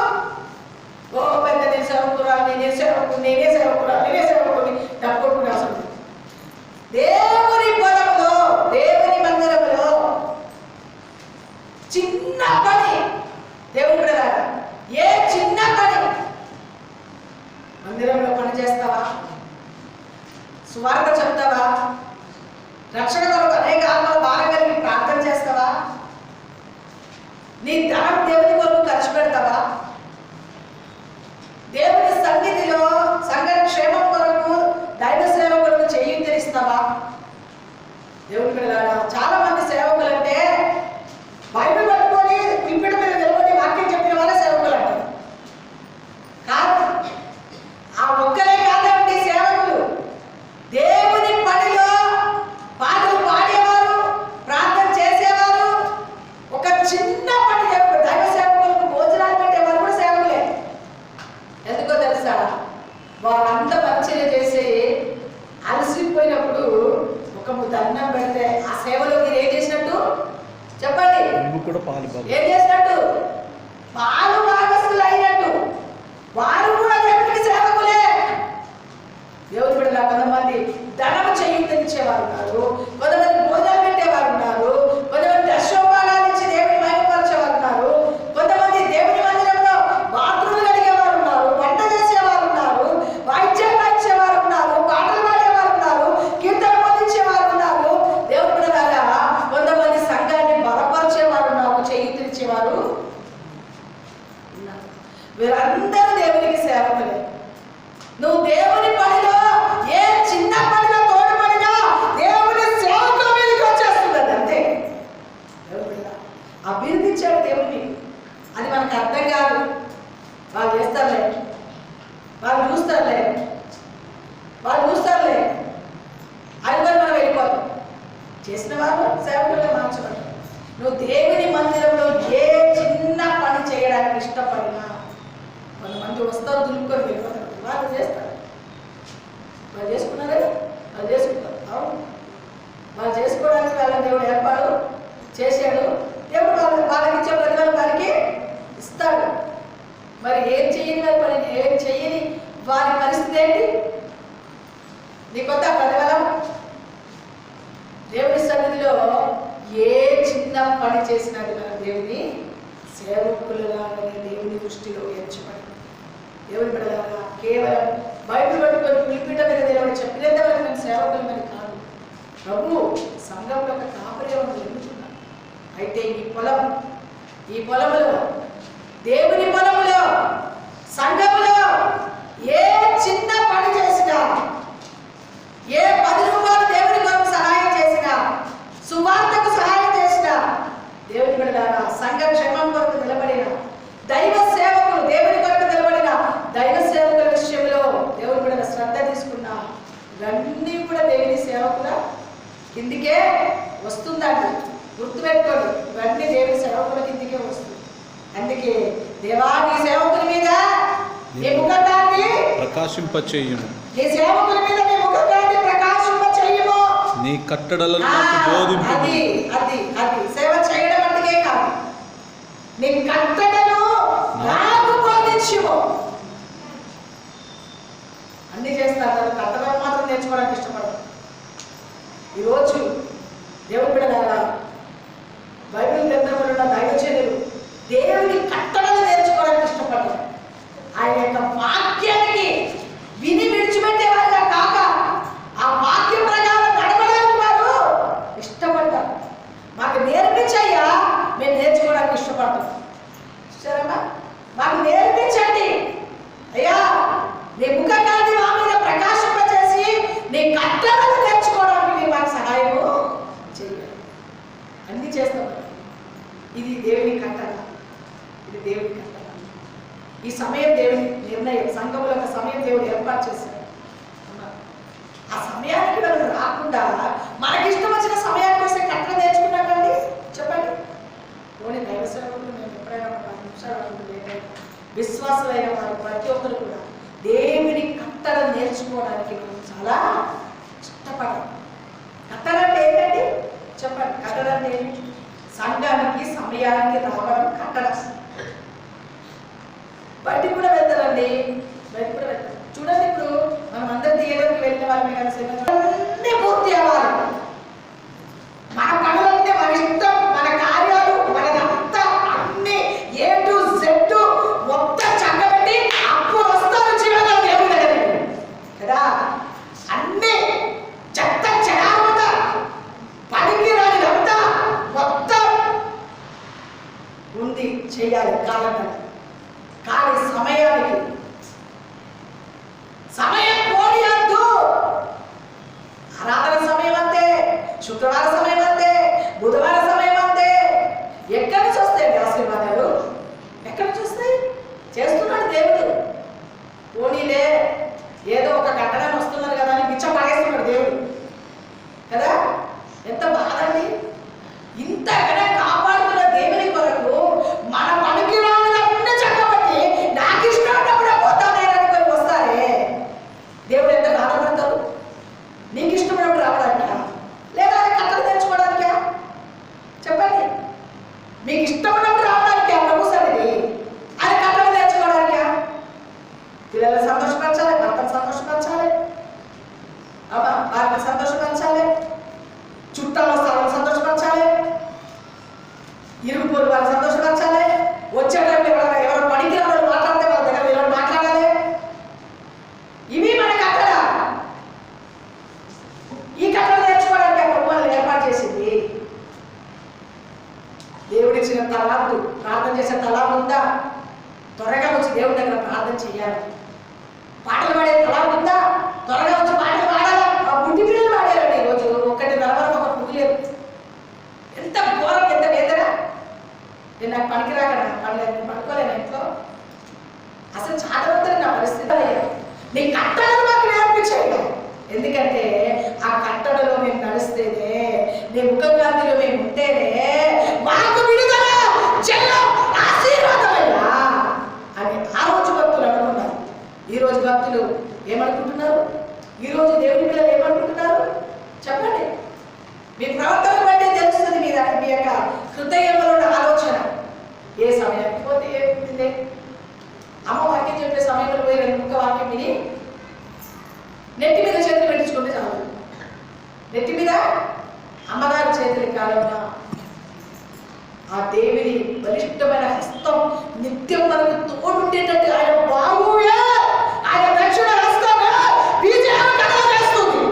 ఓ పెద్ద నేను సేవకురా, నేనే సేవకుని తప్పుకుని అసలు దేవుని పొలంలో, దేవుని మందిరంలో చిన్న పని, దేవుని బిడ్డలారా, ఏ చిన్న పని మందిరంలో పని చేస్తావా? సువార్త చెప్తావా? రక్షణ కొరకు అనేక ఆత్మలు బాగా కలిగి ప్రార్థన చేస్తావా? నీ ధనం దేవుని కొరకు ఖర్చు పెడతావా? దేవుని సన్నిధిలో సంఘ క్షేమం కొరకు, దైవ సేవ కొరకు చేయూతనిస్తావా? దేవుని బిడ్డలారా, చాలా మంది సేవకులు అంటే బైబిల్ పట్టుకొని పిలిపిడ మీద నిలబడి వాక్యం చెప్పిన వాళ్ళే సేవకులు అంటారు. కాదు, ఆ ఒక్కరే కాదండి సేవకులు. దేవుని పనిలో పాటలు పాడేవారు, ప్రార్థన చేసేవారు, ఒక చిన్న పని దైవ సేవకులకు భోజనాలు పెట్టేవారు కూడా సేవకులే. ఎందుకో తెలుసా? వాళ్ళంతా పరిచయం చేసి అలసిపోయినప్పుడు ఒక ముద్ద అన్నం పెడితే ఆ సేవలో మీరు ఏం చేసినట్టు చెప్పండి? ఏం చేసినట్టు? పాలు భాగస్తులు అయినట్టు. వారు కూడా దేవునికి సేవకులే. దేవుని బిడ్డలా, కొంతమంది ధనము చేయించేవారు ఉన్నారు, కొంతమంది భోజనాలు పెట్టేవారు ఉన్నారు, కొంతమంది దశోపాలాలు ఇచ్చి దేవుని మహిమపరిచేవారు ఉన్నారు, కొంతమంది దేవుని మందిరంలో బాత్రూములు కడిగేవారు ఉన్నారు, వంట చేసేవారు ఉన్నారు, వాయిద్యాలు వాయించేవారు ఉన్నారు, పాటలు పాడేవారు ఉన్నారు, కీర్తన బోధించేవారు ఉన్నారు. దేవుని బిడ్డలారా, కొంతమంది సంఘాన్ని బలపరిచేవారు ఉన్నారు, చేయించేవారు. వీరందరూ దేవునికి సేవకులే. నువ్వు దేవుని పనిలో ఏ చిన్న పనిలో తోడుపడినా దేవుని సేవకుల మీదకి వచ్చేస్తుంది. అంతే. అభివృద్ధించాడు దేవుని. అది మనకు అర్థం కాదు. వాళ్ళు చేస్తారులే, వాళ్ళు చూస్తారులే అనుకొని మనం వెళ్ళిపోతాం. చేసిన వాళ్ళు సేవకులుగా మార్చబడ్డారు. నువ్వు దేవుని మందిరంలో ఏ చిన్న పని చేయడానికి ఇష్టపడినా, కొంతమంది వస్తారు దులుపుకొని వెళ్ళిపోతారు. వాళ్ళు చేస్తారు, వాళ్ళు చేసుకున్నారే, వాళ్ళు చేసుకుంటారు. అవును, వాళ్ళు చేసుకోవడానికి వాళ్ళ దేవుడు ఏర్పాటు చేశాడు. దేవుడు వాళ్ళకి ఇచ్చే ప్రతిఫలం వారికి ఇస్తాడు. మరి ఏం చెయ్యని వారి పరిస్థితి ఏంటి? నీకొద్ద ప్రతిఫలం? దేవుని సన్నిధిలో ఏ చిన్న పని చేసినా మన దేవుని సేవకులుగా దేవుని దృష్టిలో ఎంచబడి, దేవుని బిడ్డలారా, కేవలం బైబిల్ పట్టుకొని పిలిపిట మీద నిలబడి చెప్పినంత వరకు మేము సేవకులమని కాదు. ప్రభు సంఘంలో ఒక కాపర్యం ఎన్నుకున్నాడు. అయితే ఈ పొలంలో, దేవుని పొలంలో, సంఘంలో ఏ చిన్న పని చేసినా, ఏ 10 రూపాయలు దేవుని కొరకు సహాయం చేసినా, సువార్తకు సహాయం చేసినా, దేవుని బిడ్డలారా, సంఘ క్షేమం కొరకు నిలబడిన దైవ సేవకులు, దేవుని కొరకు నిలబడిన దైవ సేవకుల విషయంలో దేవుని బిడ్డల శ్రద్ధ తీసుకున్నా ఇవన్నీ కూడా దేవుని సేవకుల కిందికే వస్తుందండి. గుర్తుపెట్టుకోండి, ఇవన్నీ దేవుని సేవకుల కిందికే వస్తుంది. అందుకే దేవా, నీ సేవకుల మీద నీ ముఖకాంతి ప్రకాశింపచేయును, నీ సేవకుల మీద నీ ముఖకాంతి ప్రకాశింపచేయుము, నీ కట్టడలను నాకు బోధింపు. అది సేవ చేయడం అందుకే కాదు, నీ కట్టడలు నాకు బోధించుము. అన్ని చేస్తారు, కట్టడం మాత్రం నేర్చుకోవడానికి ఇష్టపడరు. ఈరోజు దేవుని బిడ్డలారా, బైబిల్ గ్రంథంలో ఉన్న దైవజనులు దేవుని కట్టడలు నేర్చుకోవడానికి ఇష్టపడ్డారు. ఆయన యొక్క వాక్యానికి విని విడిచిపెట్టేవారుగా కాక ఆ వాక్య ప్రకారం నడవడానికి వారు ఇష్టపడ్డారు. మాకు నేర్పించయ్యా, మేము నేర్చుకోవడానికి ఇష్టపడతాం. సరేమ్మా, మాకు నేర్పించండి అయ్యా, నీ ముఖకాంతి మా మీద ప్రకాశింపచేసి నీ కట్టడలు నేర్చుకోవడానికి మీరు మాకు సహాయము చేయాలి. అన్ని చేస్తాం. ఇది దేవుని కట్టడ, ఇది దేవుని కట్టడ. ఈ సమయం దేవుని నిర్ణయం. సంఘములో ఒక సమయం దేవుడు ఏర్పాటు చేశాడు. ఆ ఆ సమయానికి మనం రాకుండా మనకిష్టం వచ్చిన సమయానికి వస్తే కట్టడం నేర్చుకున్నాకండి చెప్పండి. పోనీ దైవ సేవకులు నేను ఎప్పుడైనా ఒక 10 నిమిషాలు అనుకుంటే విశ్వాసులైన వారు ప్రతి ఒక్కరు కూడా దేవుని కట్టడం నేర్చుకోవడానికి మనం చాలా ఇష్టపడాలి. కట్టడం అంటే ఏంటండి చెప్పండి. కట్టడం అంటే ఏంటి? సంఘానికి సమయానికి రావడం కట్టడం. బయటికి కూడా వెళ్తారండి, బయటికి కూడా వెళ్తారు. చూడండి, ఇప్పుడు మనం అందరు థియేటర్కి వెళ్ళిన వాళ్ళమే కదా, అన్నీ పూర్తి అవ్వాలి. మన పనులంటే మన ఇష్టం, మన కార్యాలు మనదంతా అన్ని A to Z మొత్తం చక్కబెట్టి అప్పుడు వస్తారు జీవన దేవుడి దగ్గరికి కదా. అన్ని చెత్త చెడారంతా పనికి రానిదంతా మొత్తం ఉంది చేయాలి కాలంలో. కానీ సమయానికి సమయం పోనీయద్దు. ఆరాధన సమయం అంతే, శుక్రవారం సమయం అంతే, బుధవారం సమయం అంతే. ఎక్కడి నుంచి వస్తాయండి ఆశీర్వాదాలు? ఎక్కడి నుంచి వస్తాయి? చేస్తున్నాడు దేవుడు. పోనీలే ఏదో ఒక కట్టడానికి వస్తున్నారు కదా అని పిచ్చ పడేస్తున్నాడు దేవుడు కదా. ఎంత బాధండి. ఇంతగానే కాపాడుతున్న దేవుని కొరకు మన పనికి రావాలన్నీ చక్కబట్టి నాకు ఇష్టం ఉన్నప్పుడే పోతానేనని వస్తారే దేవుడు ఎంత బాధపడతాడు. నీకు ఇష్టమైనప్పుడు రావడానికా లేదా అది కట్టలు తెచ్చుకోవడానికా చెప్పండి. మీకు ఇష్టమైనప్పుడు రావడానికా ప్రభు సన్నిధి, అది కట్టలు తెచ్చుకోవడానికా? పిల్లలు సంతోషపరచాలి, భర్తను సంతోషపరచాలి, వారిని సంతోషపరచాలి, చుట్టాల స్థానం సంతోషపరచాలి, ఇరుగు పొరుగు వారిని సంతోషపరచాలి. వచ్చే టైంలో ఎవరు పనికి రావాలి మాట్లాడితే వాళ్ళ దగ్గర ఎవరు మాట్లాడాలి. ఇవి మన కట్టడ. ఈ కట్టడ నేర్చుకోవడానికి ఆ ప్రభువులు ఏర్పాటు చేసింది. దేవుడిచ్చిన తలాంతు, ప్రార్థన చేసే తలాంతు ఉందా? త్వరగా వచ్చి దేవుడి దగ్గర ప్రార్థన చేయాలి. పాటలు పాడే తలాంతు ఉందా? త్వరగా వచ్చి పాటలు పాడాలా? ఆ బుడ్డి పిల్లలు పాడారండి ఈరోజు 1:30 వరకు ఒక పువ్వులేదు. ఎంత ఘోరం, ఎంత వేదన. నేను నాకు పనికిరాక పడలేదు, పడుకోలేను ఇంట్లో. అసలు చాటవుతుంది నా పరిస్థితి. నీ కట్టడలు మాకు నేర్పించాయి. ఎందుకంటే ఆ కట్టడలో మేము నడిస్తేనే, నీ ముఖకాంతిలో మేము ఉంటేనే మాకు విడుదల జయం ఆశీర్వాదమయ్యా అని ఆ రోజు భక్తులు అనుకున్నారు. ఈ రోజు భక్తులు ఏమనుకుంటున్నారు? ఈ రోజు దేవుని పిల్లలు ఏమనుకుంటున్నారు చెప్పండి. మీ ప్రవర్తన బట్టే తెలుస్తుంది మీ యొక్క హృదయంలో ఉన్న ఆలోచన. ఏ సమయానికి పోతే ఏముంది? అమ్మ వాక్యం చెప్పే సమయంలో పోయి 2 ముక్క వాక్యం విని నెత్తి మీద చేతులు పెట్టించుకుంటే చాలు. నెత్తి మీద అమ్మగారి చేతుల కాలంలో ఆ దేవుని బలిష్టమైన హస్తం నిత్యం మనకు తోడుండేటట్టు ఆయన బాగుయే ఆయన దక్షిణ హస్తంగా విజయం కలగజేస్తుంది.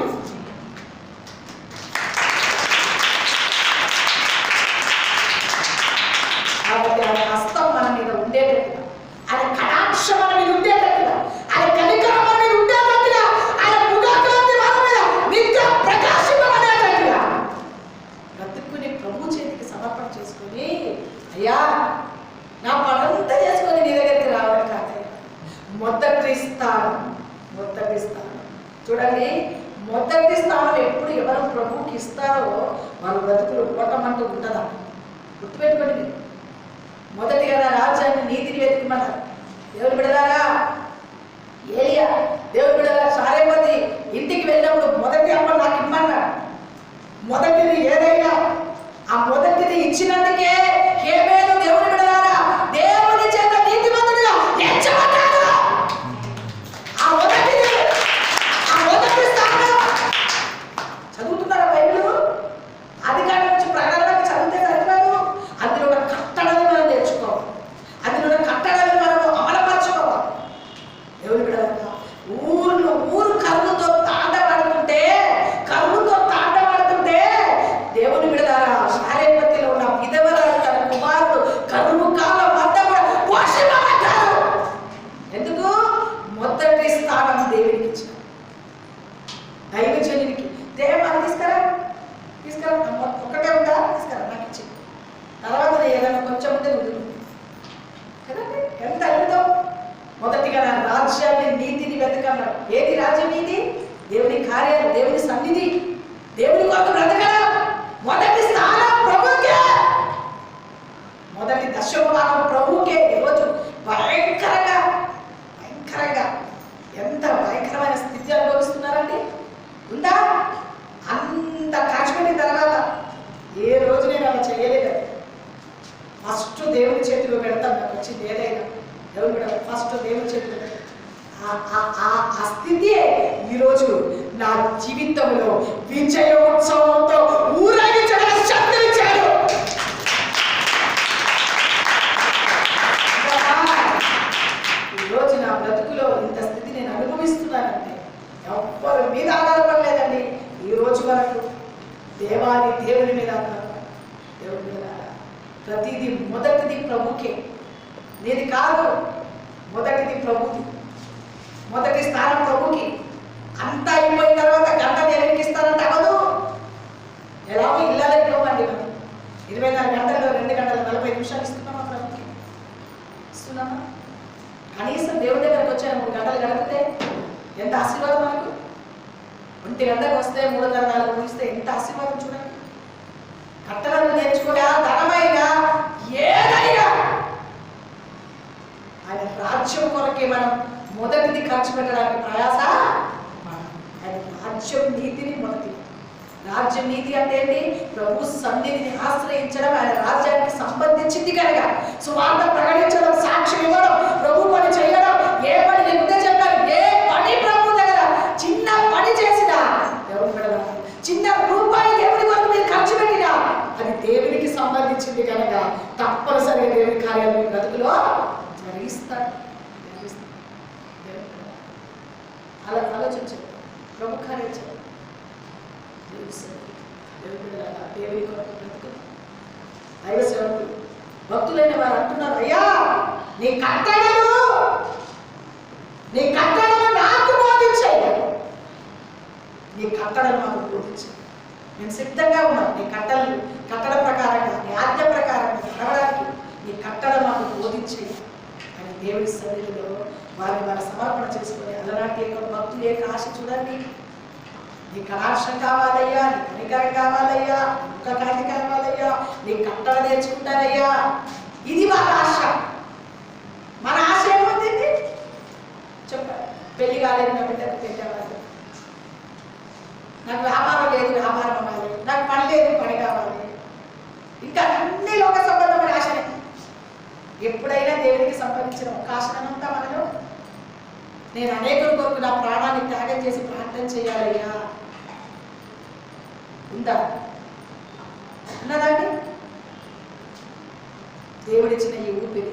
కాబట్టి ఆయన హస్తం మన మీద ఉండేటట్టుగా, ఆయన కటాక్షం మన మీద ఉండేటట్టుగా, ఆయన కనికరం మన మీద ఉండేటట్టుగా, ఆయన ముఖకాంతి మన మీద నిత్యం ప్రకాశింపబడేటట్టుగా బ్రతుకుని ప్రభు చేతికి సమర్పణ చేసుకొని, అయ్యా నా పనంతా చేసుకొని నీ దగ్గరికి రావడం కాదయ్యా, మొదటి స్థానం. చూడండి, మొదటి స్థానం ఎప్పుడు ఎవరు ప్రభువుకి ఇస్తారో వారు బ్రతుకులు ఓటమంటూ ఉంటుందా? గుర్తుపెట్టుకోండి మీరు. మొదటిగా రాజ్యాన్ని నీతిని వెతుకుమన్నారు. దేవుని బిడ్డలారా, ఏలియా దేవుని బిడ్డలారా, సారేపతి ఇంటికి వెళ్ళినప్పుడు మొదటి అమ్మ నాకు ఇమ్మన్నాడు. మొదటిది ఏదైనా ఆ మొదటిది ఇచ్చినందుకే హేబేలు దేవుని బిడ్డలారా దేవుని చేత నీతిమంతుడిగా ఎంచబడ్డాడు. ఆ మొదటి స్థానం. చదువుతున్నారా బైబిల్? అధికారం నుంచి ప్రకటనకి చదివితే సరిపోదు. అందులో ఉన్న కట్టడాన్ని మనం నేర్చుకోవాలి, అందులో ఉన్న కట్టడాన్ని మనం అమలుపరచుకోవాలి. దేవుని బిడ్డలారా, ఊరు కరువుతో తాండవాడుతుంటే దేవుని బిడ్డలారా, శారేపతిలో ఉన్న విధవరాలు సంబంధించింది ఏదైనా దేవుడు కూడా ఫస్ట్ దేవుడు చెప్పాడు. ఆ స్థితి ఈరోజు నా జీవితంలో విజయోత్సవంతో ఊరేగించడానికి శక్తినిచ్చాడు. ఈరోజు నా బ్రతుకులో ఇంత స్థితి నేను అనుభవిస్తున్నానంటే ఎవ్వరి మీద ఆధారపడలేదండి. ఈ రోజు వరకు దేవుని మీద ఆధారపడ, దేవుని మీద ప్రతిదీ మొదటిది ప్రభుకే, నీది కాదు. మొదటిది ప్రభుకి, మొదటి స్థానం ప్రభుకి. అంతా అయిపోయిన తర్వాత గంట దేవునికి ఇస్తారంటే అవ్వదు. ఎలాగో ఇల్లాలి ఇవ్వండి, మనం 24 గంటల్లో 2 గంటల 40 నిమిషాలు ఇస్తున్నామా ప్రభుకి? ఇస్తున్నామా? కనీసం దేవుడి దగ్గరకు వచ్చాను 3 గంటలు గడిపితే ఎంత ఆశీర్వాదం మనకు. 1 గంటకు వస్తే 3:30 ముగిస్తే ఎంత ఆశీర్వాదం చూడండి. కట్టలను నేర్చుకున్నా, ధనమైనా ఏదైనా ఆయన రాజ్యం కొరకే మనం మొదటిది ఖర్చు పెట్టడానికి ప్రయాస. ఆయన రాజ్యం నీతిని మొదటి. రాజ్యం నీతి అంటే ఏంటి? ప్రభు సన్నిధిని ఆశ్రయించడం, ఆయన రాజ్యానికి సంబంధించింది కనుక సువార్త ప్రకటించడం, సాక్ష్యం ఇవ్వడం, ప్రభు పని చేయడం. ఏ పని నేను ముందే చెప్పాను, ఏ పని ప్రభు దగ్గర చిన్న పని చేసినా, దేవుడు చిన్న రూపాయి దేవుడి కొరకు మీరు ఖర్చు పెట్టినా అది దేవునికి సంబంధించింది కనుక తప్పనిసరిగా దేవుడి కార్యాలు మీ బ్రతుకులో జరిగిస్తాడు. అలా ఆలోచించాడు, ప్రభు కార్యం చేయాలి. దేవుని కొరకు బ్రతుకు. దైవ సేవకులు భక్తులైన వారు అంటున్నారు, అయ్యా నీ కట్టడలు నాకు బోధించాయి, నీ కట్టడలు మాకు బోధించాయి. మేము సిద్ధంగా ఉన్నాం నీ కట్టడ ప్రకారంగా, నీ ఆజ్ఞ ప్రకారంగా నడవడానికి. నీ కట్టడ మాకు బోధించాయి అని దేవుడి సన్నిధిలో వారిని సమర్పణ చేసుకొని అలాంటి భక్తులు ఏ ఆశ చూడండి. నీ కటాక్షం కావాలయ్యా, నీ కనికరం కావాలయ్యా, ముఖ కాంతి కావాలయ్యా, నీ కట్టడ నేర్చుకుంటానయ్యా. ఇది మన ఆశ. మన ఆశ ఏమవుతుంది చెప్పండి. పెళ్లి కాలేదు, నా బిడ్డకు పెళ్లి అవ్వాలి, నాకు వ్యాపారం లేదు, వ్యాపారం అవ్వాలి, నాకు పని లేదు, పని కావాలి, ఇంకా అన్ని లోక సంబంధమైన ఆశనే. ఎప్పుడైనా దేవుడికి సంబంధించిన ఒక ఆశనంతా మనలో, నేను అనేకుల కొరకు నా ప్రాణాన్ని త్యాగం చేసి ప్రార్థన చేయాలయ్యా ఉందా? ఉన్నదండి? దేవుడిచ్చిన ఈ ఊపిరి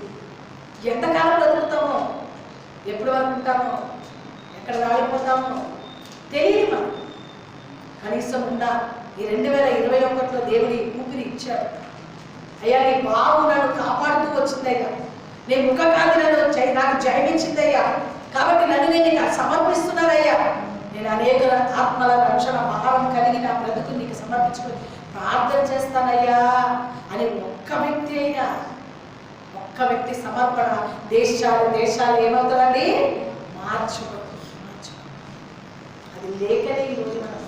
ఎంతకాలం బ్రతుకుతామో, ఎప్పటి వరకు ఉంటామో, ఎక్కడ రాలిపోతామో తెలియదు మనం. కనీసం ఉందా? ఈ 2021లో దేవుడి ఊపిరి ఇచ్చాడు. అయ్యా నీ బాబు నన్ను కాపాడుతూ వచ్చిందయ్యా, నీ ముఖ కాంతి నాకు జయమిచ్చిందయ్యా, కాబట్టి నన్ను నేను సమర్పిస్తున్నానయ్యా. నేను అనేక ఆత్మల రక్షణ భావం కలిగి నా బ్రతుకు నీకు సమర్పించుకొని ప్రార్థన చేస్తానయ్యా అని ఒక్క వ్యక్తి సమర్పణ దేశాలు ఏమవుతుందండి? మార్చుకోండి. అది లేకనే ఈరోజు మనం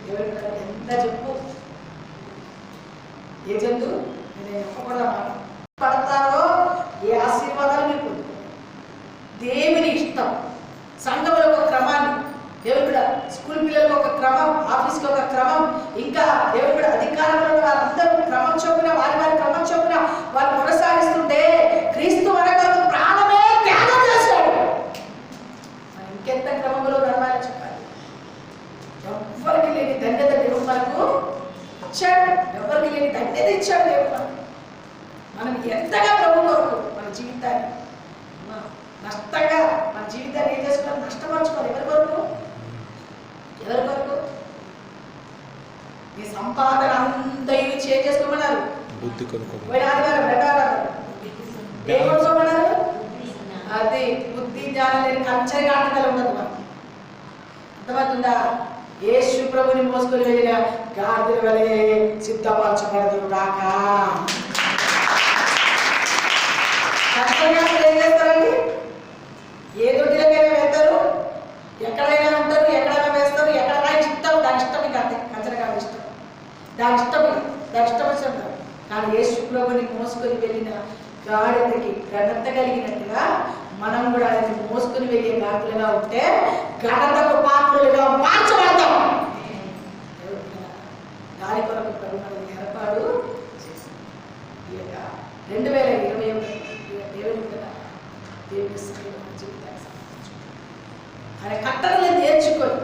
ఎవరి ఎంత చెప్పు ఏ జంతు నేను చెప్పకూడదా పడతారో ఏ ఆశీర్వాదాలు మీరు పొందుతారు. దేవుని ఇష్టం. సంఘంలో ఒక క్రమాన్ని, దేవుడు కూడా స్కూల్ పిల్లలకు ఒక క్రమం, ఆఫీస్కి ఒక క్రమం, ఇంకా దేవుడు కూడా అధికారంలో వారందరూ క్రమం చొప్పున వారి క్రమం చొప్పున వారు కొనసాగిస్తుంటే క్రీస్తు మనకు ప్రాణమే త్యాగం చేశాడు. మనం ఇంకెంత క్రమంలో నడవాలని చెప్పాలి. ఎవ్వరికి లేని ధన్యత దేవుడు మనకు ఇచ్చాడు. ఎవరికి లేని ధన్యత ఇచ్చాడు దేవుడు మనకు. మనం ఎంతగా ప్రభు కొరకు మన జీవితాన్ని నష్టంగా మన జీవితాన్ని ఏం చేసుకున్నాం? నష్టపరచుకోవాలి. ఎవరి కొరకు? నీ సంపాదన అంతా ఇవి చేసుకోమన్నారు. పోయిన ఆదివారం ఏం కొనుక్కోమన్నారు? అది బుద్ధి జ్ఞానం లేని కంచరి ఆటలు ఉండదు. మనం అర్థమవుతుందా? యేసు ప్రభుని మోసుకొని వెళ్ళిన గాడిదల వలె సిద్ధపరచబడదు కాక. ఏం చేస్తారండి? ఏ దొడ్డిలోకైనా వెళ్తారు, ఎక్కడైనా ఉంటారు, ఎక్కడైనా వేస్తారు, ఎక్కడైనా ఇష్టం, దాని ఇష్టం. ఇక అంతే, కంచరకాడ ఇష్టం, దాని ఇష్టం వచ్చింటారు. కానీ యేసు ప్రభుని మోసుకొని వెళ్ళిన గాడిదకి ఘనత కలిగినట్టుగా మనం కూడా ఆయన మోసుకొని వెళ్ళే గాడిదలుగా ఉంటే ఘనతకు పాత్రలుగా మార్చబడతాం. దాని కొరకు ప్రభు మనల్ని ఏర్పాటు చేసింది. 2021 దేవుని దేవుని సన్నిధిలో మన జీవితాన్ని సమర్పించుకోవాలి. ఆయన కట్టడలు నేర్చుకొని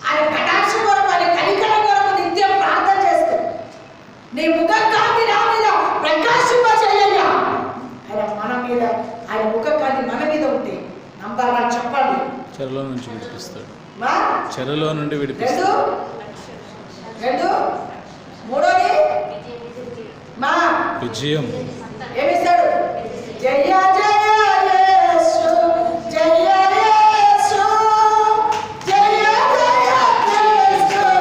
ఆయన కటాక్ష కొరకు ఆయన కనికరం కొరకు నిత్యం ప్రార్థన చేస్తూ నీ ముఖ కాంతి నా మీద ప్రకాశింప చేయ్యా. ఆయన మన మీద ఆయన ముఖ కాంతి మన మీద ఉంటే నంబర్ 1 చెప్పండి, చెరలో నుంచి విడిపిస్తాడు. మా చెరలో నుండి విడిపిస్తాడు. రెండు మూడోది మా విజయం. ఏమిస్తాడు? జయ జయ యేసు, జయ యేసు, జయ జయ యేసు,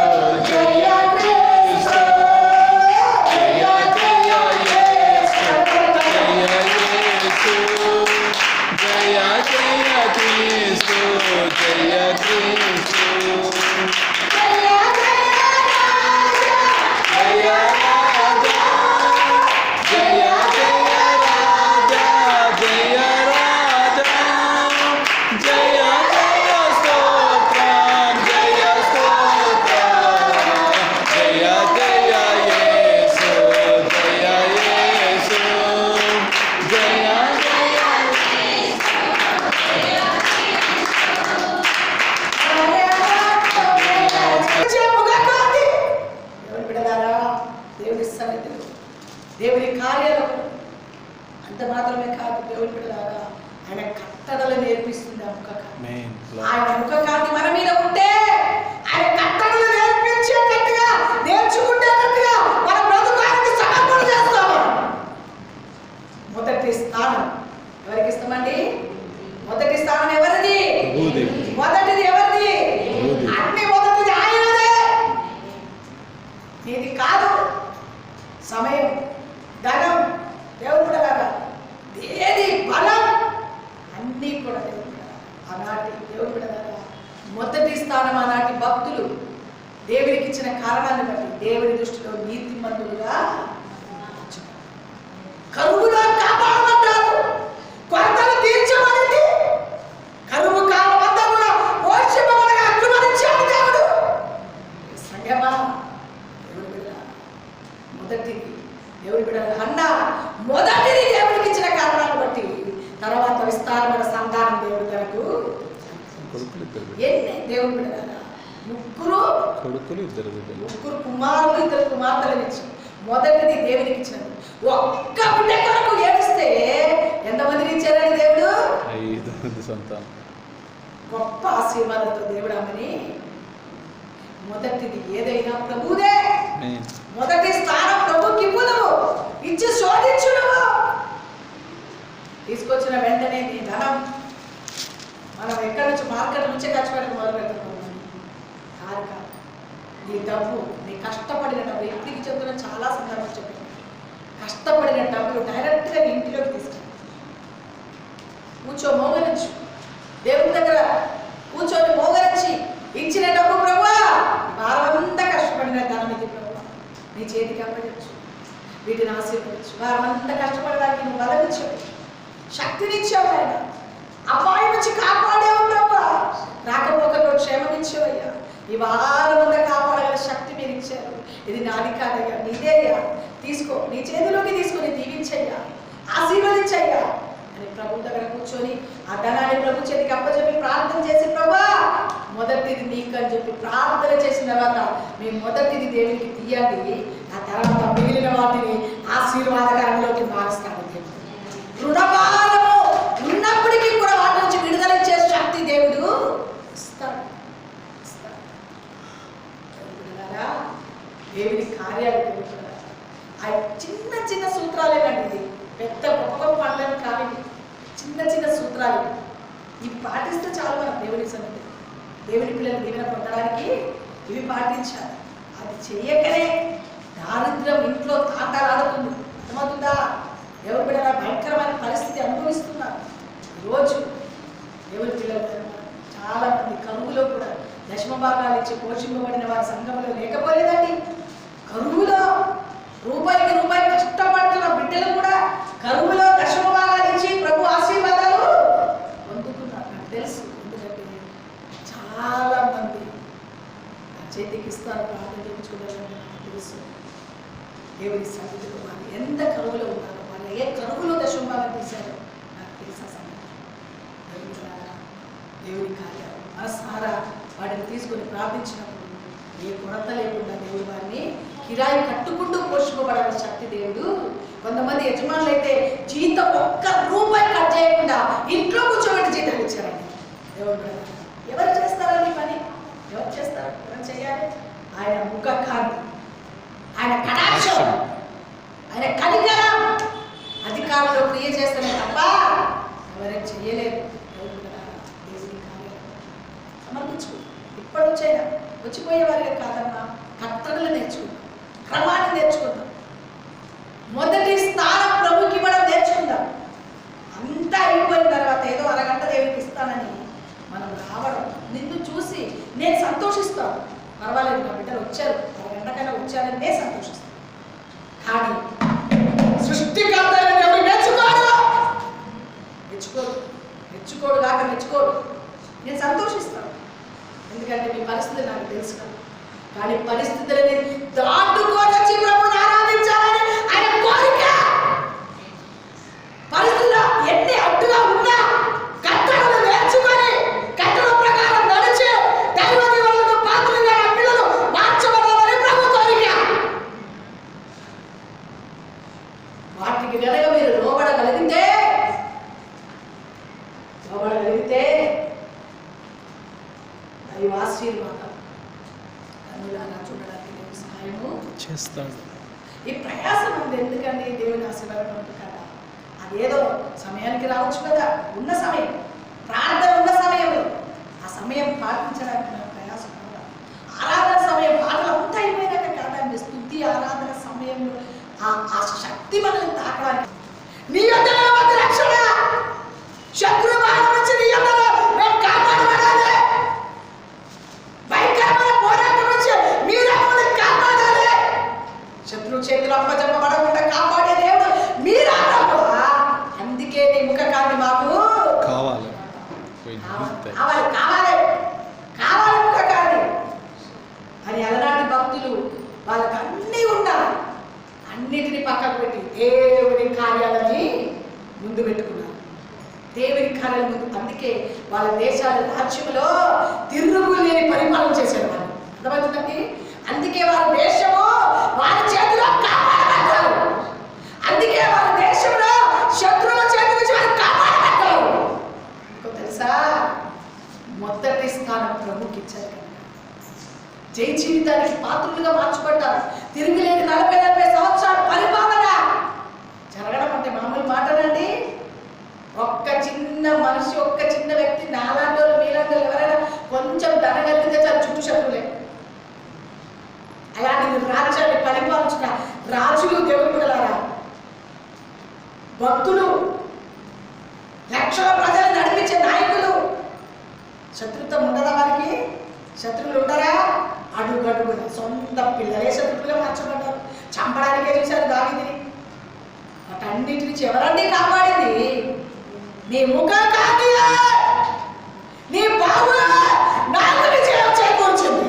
జయ యేసు, జయ జయ యేసు, జయ జయ క్రీస్తు, జయ క్రీస్తు, జయ జయ రాజా, జయ రాజా, జయ జయ రాజా, జయ రాజా, జయ జయ స్తోత్రం, జయ స్తోత్రం, జయ జయ యేసు, జయ యేసు, జయ దేవుని సన్నిధిలో దేవుని కార్యాలు అంత మాత్రమే కాదు, దేవుని బిడ్డలారా ఆయన కట్టడలు నేర్పిస్తుంది ఆ ముఖ కాంతి. Amen. ఆయన ముఖ కాంతి మన మీద ఉంటే ఆయన కట్టడలు నేర్పించేటట్టుగా నేర్చుకునేటట్టుగా మన బ్రతుకానికి సమర్పణ చేస్తాము. మొదటి స్థానం ఎవరికి ఇస్తామండి? మొదటి స్థానం ఎవరిది? ప్రభుదేవుడి. మొదటిది ఎవరిది? ప్రభుదేవుడి. అన్ని మొదటిది ఆయనదే, నీది కాదు. సమయం, ధనం, దేవుడు బిడ్డలారా ఏది బలం అన్నీ కూడా దేవుడు బిడ్డలారా. ఆనాటి దేవుడు బిడ్డలారా మొదటి స్థానం ఆనాటి భక్తులు దేవునికి ఇచ్చిన కారణాన్ని బట్టి దేవుని దృష్టిలో నీతిమంతులుగా కరువులో కాపాడబడ్డారు. కొరతలు తీర్చబడింది. కరువు కాలం అంతా కూడా పోషింపబడగా అగ్నిమరించాడు దేవుడు. సంగమా దేవుడి బిడ్డ మొదటిది దేవుడి బిడ్డ అన్న మొదటిది దేవుడికి ఇచ్చిన కారణాన్ని బట్టి తర్వాత విస్తారమైన సంతానం దేవుడు తనకు కొడుకులు ఇద్దరు ఎన్ని దేవుడి బిడ్డ ముగ్గురు కొడుకులు ఇద్దరు బిడ్డలు. ముగ్గురు కుమారులు 2 కుమార్తెలు ఇచ్చి మొదటిది దేవునికి ఇచ్చినది. ఒక్క బిడ్డ కొరకు ఏడిస్తే ఎంతమందిని ఇచ్చారని దేవుడు? 5 మంది సంతానం. గొప్ప ఆశీర్వాదంతో దేవుడు ఆమెని మొదటిది ఏదైనా ప్రభుదే. Amen. మొదటి స్థానం ప్రభుకి ఇవ్వు, నువ్వు ఇచ్చి శోధించు. నువ్వు తీసుకొచ్చిన వెంటనే నీ ధనం మనం ఎక్కడి నుంచి మార్కెట్ నుంచే ఖర్చు పెట్టడం మొదలు పెడతాం. కాదు కాదు, నీ డబ్బు నీ కష్టపడిన డబ్బు ఇంటికి చెప్తున్న చాలా సందర్భం చెప్పాను. కష్టపడిన డబ్బు డైరెక్ట్గా నీ ఇంటిలోకి తీసుకెళ్ళి కూర్చో, మోగరించు. దేవుని దగ్గర కూర్చొని మోగరించి ఇచ్చిన డబ్బు ప్రభువా, వారమంతా కష్టపడిన ధనం ఇది ప్రభువా, నీ చేతికి అప్పగించు, వీటిని ఆశీర్వదించు. వారమంతా కష్టపడడానికి నువ్వు బలమిచ్చావు, శక్తినిచ్చావు. ఆయన అపాయం నుంచి కాపాడేవు ప్రభువా, రాకపోకలో క్షేమమిచ్చావయ్యా. ఈ వారమంతా కాపాడగల శక్తి మీరు ఇచ్చారు. ఇది నాది కాదయ్యా, నీదేయ్యా. తీసుకో, నీ చేతిలోకి తీసుకొని దీవించయ్యా, ఆశీర్వదించయ్యా అని ప్రభు దగ్గర కూర్చొని ఆ ధనాన్ని ప్రభు చేతికి అప్పచెప్పి ప్రార్థన చేసి ప్రభువా మొదటిది నీకు అని చెప్పి ప్రార్థన చేసిన తర్వాత మీ మొదటిది దేవునికి తీయండి. ఆ తర్వాత మిగిలిన వాటిని ఆశీర్వాదకరంలోకి మారుస్తాడు దేవుడు. రుణభారము ఉన్నప్పటికీ కూడా వాటి నుంచి విడుదల ఇచ్చే శక్తి దేవుడు ఇస్తాడు. దేవుని కార్యాలు దేవుడు ఆ చిన్న చిన్న సూత్రాలేనండి. ఇది పెద్ద గొప్ప గొప్ప పనులను కావి, చిన్న చిన్న సూత్రాలు ఇవి పాటిస్తే చాలు. మనం దేవుని సన్నిధి దేవుని పిల్లలు దీవెన పొందడానికి ఇవి పాటించాలి. అది చెయ్యకనే దారిద్ర్యం ఇంట్లో తాంటాలాడుతుంది. అర్థమవుతుందా? దేవుని బిడ్డల భయంకరమైన పరిస్థితి అనుభవిస్తున్నారు ఈరోజు. దేవుని పిల్లలు చాలా మంది కరువులో కూడా దశమ భాగాలు ఇచ్చి పోషింపబడిన వారి సంఘంలో లేకపోలేదండి. కరువులో రూపాయికి రూపాయి కష్టపడుతున్న బిడ్డలు కూడా కరువులో దశమ భాగాలు ఇచ్చి ప్రభు ఆశీర్వాదాలు పొందుతున్నారు. నాకు తెలుసు, ఎందుకంటే చాలా మంది చేతికి ఇస్తారు, ప్రార్థన చేయించుకుంటారు. నాకు తెలుసు దేవుని సన్నిధిలో వారు ఎంత కరువులో ఉన్నారో, వారు ఏ కరువులో దశమ భాగం తీశారో దేవుని కార్యాలు మనసారా వాటిని తీసుకొని ప్రార్థించినప్పుడు ఏ కొరత లేకుండా దేవుడు వారిని కిరాయి కట్టుకుంటూ పోషింపబడాలి శక్తి దేవుడు. కొంతమంది యజమానులు అయితే జీతం ఒక్క రూపాయి కట్ చేయకుండా ఇంట్లో కూర్చోబెట్టి జీతం ఇచ్చారండి. దేవుడు ఎవరు చేస్తారండి పని? ఎవరు చేస్తారు? ఎవరు చేయాలి? ఆయన ముఖ కాంతి, ఆయన కటాక్షం, ఆయన కనికరం అధికారంలో క్రియ చేస్తానే తప్ప ఎవరేం చెయ్యలేదు. దేవుని కార్యాలు సమర్పించుకో. ఇప్పటి వచ్చైనా వచ్చిపోయే వారిగా కాదమ్మా, కర్తవ్యాలు నేర్చుకుందాం, క్రమాన్ని నేర్చుకుందాం, మొదటి స్థానం ప్రభుకి ఇవ్వడం నేర్చుకుందాం. అంతా అయిపోయిన తర్వాత ఏదో అరగంట దేవునికి ఇస్తానని మనం రావడం, నిన్ను చూసి నేను సంతోషిస్తాను. పర్వాలేదు, నా బిడ్డలు వచ్చారు, అరగంటకైనా వచ్చారని నేను సంతోషిస్తాను. కానీ సృష్టికర్త మెచ్చుకోడు కాక మెచ్చుకోడు. నేను సంతోషిస్తాను, ఎందుకంటే మీ పరిస్థితి నాకు తెలుసు కదా. కానీ పరిస్థితులని దాటుకొని వచ్చి ప్రభుని ఆరాధించాలని ఆయన కోరిక. పరిస్థితుల్లో ఎన్ని అడ్డుగా ఉన్నా కట్టడలు నేర్చుకొని కట్టడ ప్రకారం నడిచి దైవ దీవెనలకు పాత్రలుగా పిల్లలు మార్చబడాలని ప్రభు కోరిక. వాటికి గనక మీరు లోబడగలిగితే దైవ ఆశీర్వాదం కన్నులారా చూడడానికి దేవుని సహాయము చేస్తాడు. ఈ ప్రయాసం ఉంది ఎందుకండి? దేవుని ఆశీర్వాదం ఉంటుంది కదా. అదేదో సమయానికి రావచ్చు కదా, ఉన్న సమయం, ప్రార్థన ఉన్న సమయంలో ఆ సమయం పాటించడానికి మన ప్రయాసం కదా. ఆరాధన సమయం పాటలు అంతా అయిపోయినాక కాదండి, స్తుతి ఆరాధన సమయంలో ఆ శక్తి మనల్ని తాకడానికి. నీ యొక్క రక్షణ శత్రు బాధ నుంచి నీ యొక్క మేము కాపాడబడాలి. భయంకరమైన పోరాటం నుంచి మీరు మమ్మల్ని కాపాడాలి. శత్రు చేతులు అప్పచెప్పబడకుండా కాపాడే దేవుడు మీరా. అందుకే నీ ముఖ కాంతి మాకు కావాలి ముఖ కాంతి అని అలనాటి భక్తులు వాళ్ళకి అన్నీ ఉండాలి. అన్నిటిని పక్కకు పెట్టి దేవుని కార్యాలని ముందు పెట్టుకున్నారు. దేవుని కార్యాల ముందు. అందుకే వాళ్ళ దేశాల రాజ్యంలో తిరుగులేని పరిపాలన చేశారు వాళ్ళు. అర్థమవుతుందండి? అందుకే వాళ్ళ దేశము వాళ్ళ చేతిలో కాపాడబడ్డారు. అందుకే వాళ్ళ దేశంలో శత్రువుల చేతి నుంచి వాళ్ళు కాపాడబడ్డారు. ఇంకో తెలుసా? మొదటి స్థానం ప్రభుకి ఇచ్చారు కనుక జై జీవితానికి పాత్రులుగా మార్చబడ్డారు. తిరుగులేని 40 సంవత్సరాల పరిపాలన జరగడం అంటే మామూలు మాటనండి. ఒక్క చిన్న మనిషి, ఒక్క చిన్న వ్యక్తి, నాలాంటి వాళ్ళు మీలాంటి ఎవరైనా కొంచెం ధనగలిగితే చాలు చుట్టూ శత్రువులే. అలాంటి రాజ్యాన్ని పరిపాలించిన రాజులు, దేవుని బిడ్డలారా, భక్తులు, లక్షల ప్రజలు నడిపించే నాయకులు. శత్రుత్వం ఉండదా వారికి? శత్రువులు ఉండరా? అడుగడుగున సొంత పిల్లలే శత్రువులుగా మార్చబడ్డారు. చంపడానికే చూశారు దావీదుని. వాటన్నిటి నుంచి ఎవరండి కాపాడింది? నీ ముఖ కాంతి, నీ బావు నాకు విజయం చేకూర్చింది.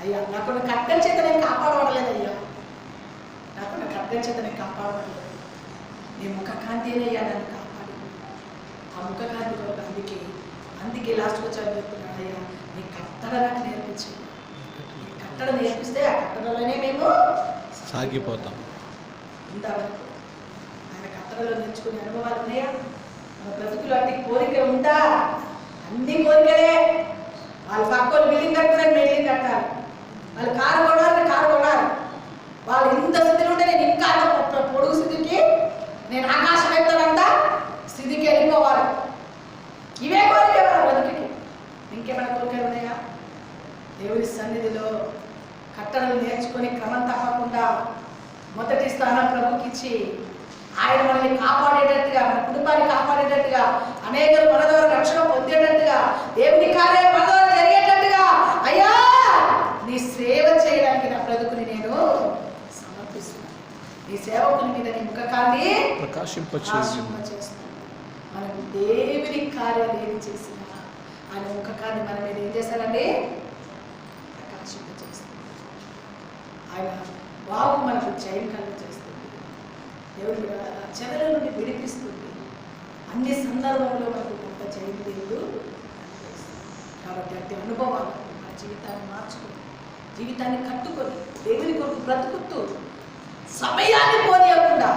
అయ్యా, నాకున్న ఖడ్గం చేత నేను కాపాడబడలేదు. అయ్యా, నాకున్న ఖడ్గం చేత నేను కాపాడబడలేదు. నీ ముఖ కాంతినయ్యా నన్ను కాపాడు. ఆ ముఖ కాంతి కొరకు అందుకే లాస్ట్కి వచ్చాను చెప్తున్నాడు. అయ్యా, నీ కట్టడ నాకు నేర్పించు. నీ కట్టడ నేర్పిస్తే ఆ కట్టడలోనే మేము సాగిపోతాం. ఇంతవరకు ఆయన కట్టడలో నేర్చుకునే అనుభవాలు ఉన్నాయా? మన బ్రతుకులు అన్ని కోరిక ఉందా? అన్ని కోరికలే. వాళ్ళు పక్కలు బిల్డింగ్ కట్టుకుని బిల్డింగ్ కట్టాలి, వాళ్ళు కారు కొనాలని కారు కొనాలి, వాళ్ళు ఇంత స్థితిలో ఉంటే నేను ఇంకా పొడుగు స్థితికి, నేను ఆకాశం ఎత్తానంత స్థితికి వెళ్ళిపోవాలి. ఇవే కోరిక మన బ్రతుకుకి. ఇంకేమైనా కోరికలు ఉన్నాయా? దేవుని సన్నిధిలో కట్టడలు నేర్చుకొని క్రమం తప్పకుండా మొదటి స్థానం ప్రభుకి ఇచ్చి ఆయన మనల్ని కాపాడేటట్టుగా, మన కుటుంబాన్ని కాపాడేటట్టుగా, అనేకలు మన ద్వారా రక్షణ పొందేటట్టుగా, దేవుని కార్యాలు మన ద్వారా జరిగేటట్టుగా, అయ్యా నీ సేవ చేయడానికి నా బ్రతుకుని నేను సమర్పిస్తున్నాను. నీ సేవకుని మీద నీ ముఖకాన్ని ప్రకాశింపచేస్తున్నాను. మనం దేవుని కార్యాలు ఏది చేసినా ఆయన ముఖకాన్ని మన మీద ఏం చేశారండి? ప్రకాశింపచేస్తుంది. ఆయన వాగు మనకు జయం కలుగ చేస్తుంది. దేవుడి చెరల నుండి విడిపిస్తుంది. అన్ని సందర్భంలో మనకు గొప్ప జయం దేవుడు. కాబట్టి అట్టి అనుభవాలు మన జీవితాన్ని మార్చుకొని, జీవితాన్ని కట్టుకొని, దేవుని కొరకు బ్రతుకుతూ సమయాన్ని పోనీయకుండా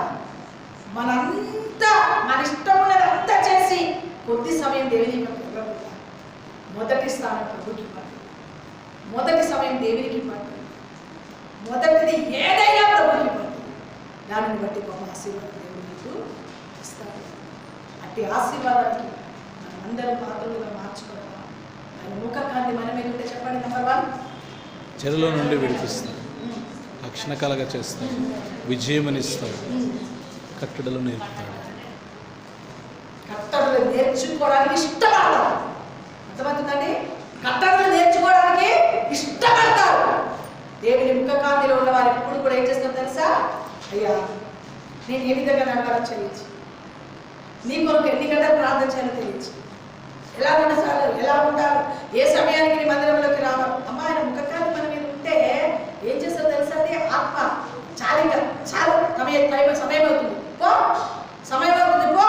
మనంతా మన ఇష్టం ఉన్నదంతా చేసి కొద్ది సమయం దేవుని ఇవ్వకుండా మొదటి స్థానం ప్రభుకి ఇవ్వండి. మొదటి సమయం దేవునికి ఇవ్వండి. మొదటిది ఏదైనా ప్రభుకి ఇవ్వండి. దానిని బట్టి గొప్ప ఆశీర్వాదం దేవుడు మీకు ఇస్తాడు. అట్టి ఆశీర్వాదానికి మనమందరం పాత్రలుగా మార్చుకోవడం, ఆయన ముఖకాన్ని మనం ఏంటంటే చెప్పండి. నెంబర్ 1, చెరలో నుండి విడిపిస్తాడు, రక్షణ కలగ చేస్తాడు, విజయమనిస్తాడు, కట్టడలు నేర్పుతాడు. కట్టడలు నేర్చుకోవడానికి ఇష్టపడతారు. అర్థమవుతుందండి? కట్టడలు నేర్చుకోవడానికి ఇష్టపడతారు. దేవుని ముఖకాంతిలో ఉన్న వారు ఎప్పుడు కూడా ఏం చేస్తారు తెలుసా? అయ్యా, నేను ఏ విధంగా నడవాలో తెలియచ్చు, నీ కొరకు ఎన్ని గంటలు ప్రార్థన చేయాలో తెలియచ్చు, ఎలా నడచాలి, ఎలా ఉండాలి, ఏ సమయానికి నీ మందిరంలోకి రావాలి. అమ్మ, ఆయన ముఖకాంతి మన మీద ఉంటే ఏం చేస్తారో తెలుసా? అది ఆత్మ చాలిక చాలు, సమయం అవుతుంది, పో, సమయం అవుతుంది, పో,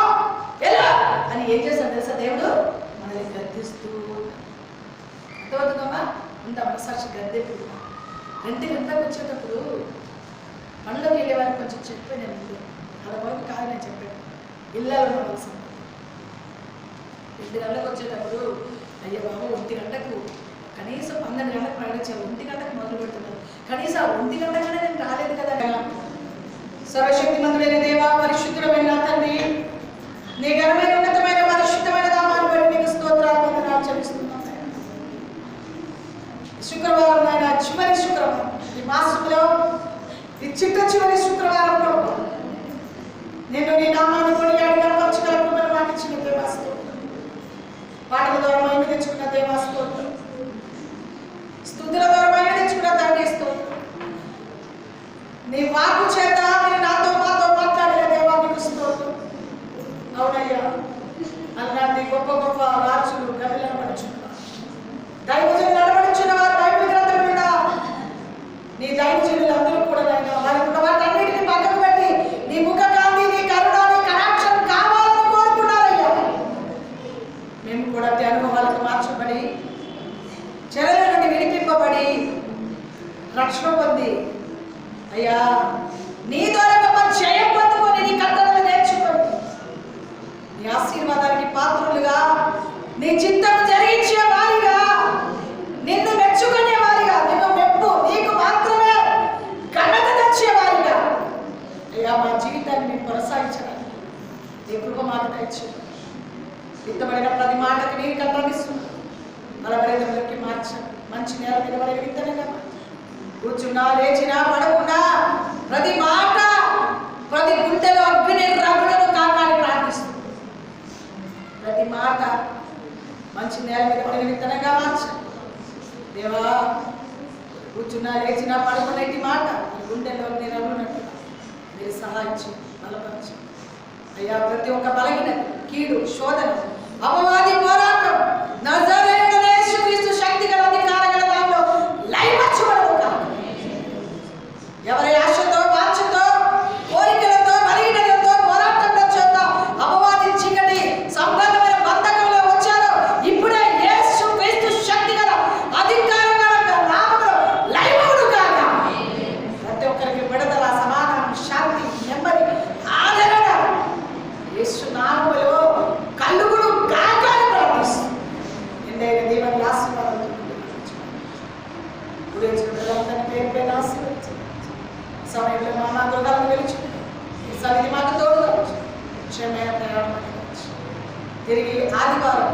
ఎలా అని ఏం చేస్తాడు తెలుసా? దేవుడు మనల్ని గద్దిస్తూ. అర్థమవుతుందమ్మా? ఉందా మనసాక్షి గద్దెప్పుడు 2 గంటలకు వచ్చేటప్పుడు పనులకు వెళ్ళే వారికి కొంచెం చెప్పాను. నేను అలా వరకు కాదు నేను చెప్పాను. ఇళ్ళలో ఉండవలసిన 2 గంటలకు వచ్చేటప్పుడు అయ్యో బాబు 1 గంటకు కనీసం 12 గంటలకు ప్రయాణించారు, 1 గంటకు మొదలు పెడుతున్నారు, కనీసం 1 గంటకనే నేను రాలేదు కదా. సర్వశక్తిమంతుడైన దేవా, పరిశుద్ధుడైన తండ్రి, నీ ఘనమైన ఉన్నతమైన పరిశుద్ధమైన నామాన్ని బట్టి నీకు స్తోత్రాలు వందనాలు చెల్లిస్తున్నాను. శుక్రవారం నాయన, చివరి శుక్రవారం ఈ మాసంలో, ఈ చివరి శుక్రవారం ప్రభు, నేను నీ నామాన్ని కొనియాడి కనపరచగల కృపను మాకు ఇచ్చిన దేవాస్తోత్రం. పాటల ద్వారా మైండ్ తెచ్చుకున్న దేవాస్తోత్రం, స్తుతుల ద్వారా మైండ్ తెచ్చుకున్న తండ్రి స్తోత్రం. నీ వాక్కు చేత మీరు నాతో మాతో మాట్లాడిన దేవా నీకు స్తోత్రం. అవునయ్యా, అలాంటి గొప్ప గొప్ప రాజులు గదిలను నడుచుకున్నారు, దైవజనులు నడవడించిన వారు బైబిల్ గ్రంథం మీద నీ దైవజనులు అందరూ కూడా నాయన వారికి ఉన్న వాటన్నిటిని పక్కకు పెట్టి నీ ముఖ కాంతి, నీ కరుణ, నీ కటాక్షం కావాలని కోరుకున్నారయ్యా. మేము కూడా అట్టి అనుభవాలకు మార్చబడి, చెరల నుండి విడిపింపబడి, రక్షణ పొంది అయ్యా నీ ద్వారా గొప్ప జయం పొందుకొని, నీ కట్టడలు నేర్చుకొని, నీ ఆశీర్వాదానికి పాత్రులుగా, నీ చిత్తము జరిగించే వారిగా, నిన్ను మెచ్చుకునే వారిగా, నిన్ను మెప్పు నీకు మాత్రమే ఘనత తెచ్చేవారిగా అయ్యా మా జీవితాన్ని మేము కొనసాగించడానికి నీ కృప మాకు దయచేయండి. విత్తబడిన ప్రతి మాటకి నీరు కట్టడిస్తున్నాను, బలపరేతలోకి మార్చండి. మంచి నేల మీద పడే విత్తనంగా కూర్చున్నా, లేచినా, పడకుండా ప్రతి మాట, ప్రతి గుండెలో అగ్ని రగులను కాకాని ప్రార్థిస్తుంది. ప్రతి మాట మంచి నేల మీద పడిన విత్తనంగా మార్చండి దేవా. కూర్చున్నా, లేచినా, పడకుండా ఇంటి మాట గుండెలో అగ్ని రగులునట్టు మీరు సహాయించి బలపరచు అయ్యా. ప్రతి ఒక్క బలహీనత, కీడు, శోధన, అపవాది పోరాటం నజరేయుడైన యేసుక్రీస్తు శక్తి గల అధికార గల నామములో లయపరచబడును కాక. ఎవరి ఆశతో, వాంఛతో, కోరికలతో, బలహీనతలతో, పోరాటంలో చేత అపవాది చీకటి సంబంధమైన బంధకంలో వచ్చారో ఇప్పుడే యేసుక్రీస్తు శక్తి గల అధికార గల నామములో లయమవును కాక. ప్రతి ఒక్కరికి విడుదల, సమాధానం, శాంతి, నెమ్మది, ఆదరణ యేసు నామములో కలుగును కాక అని ప్రార్థిస్తున్నాను. ఎందైన దేవుని ఆశీర్వాదాలు గురించిన పిల్లలందరినీ పేరు పేరు ఆశీర్వదించండి. సమయంలో మా గృహాలను వెలిచి సన్నిధి మాకు తోడుగా క్షమయ ప్రయాణం తిరిగి ఆదివారం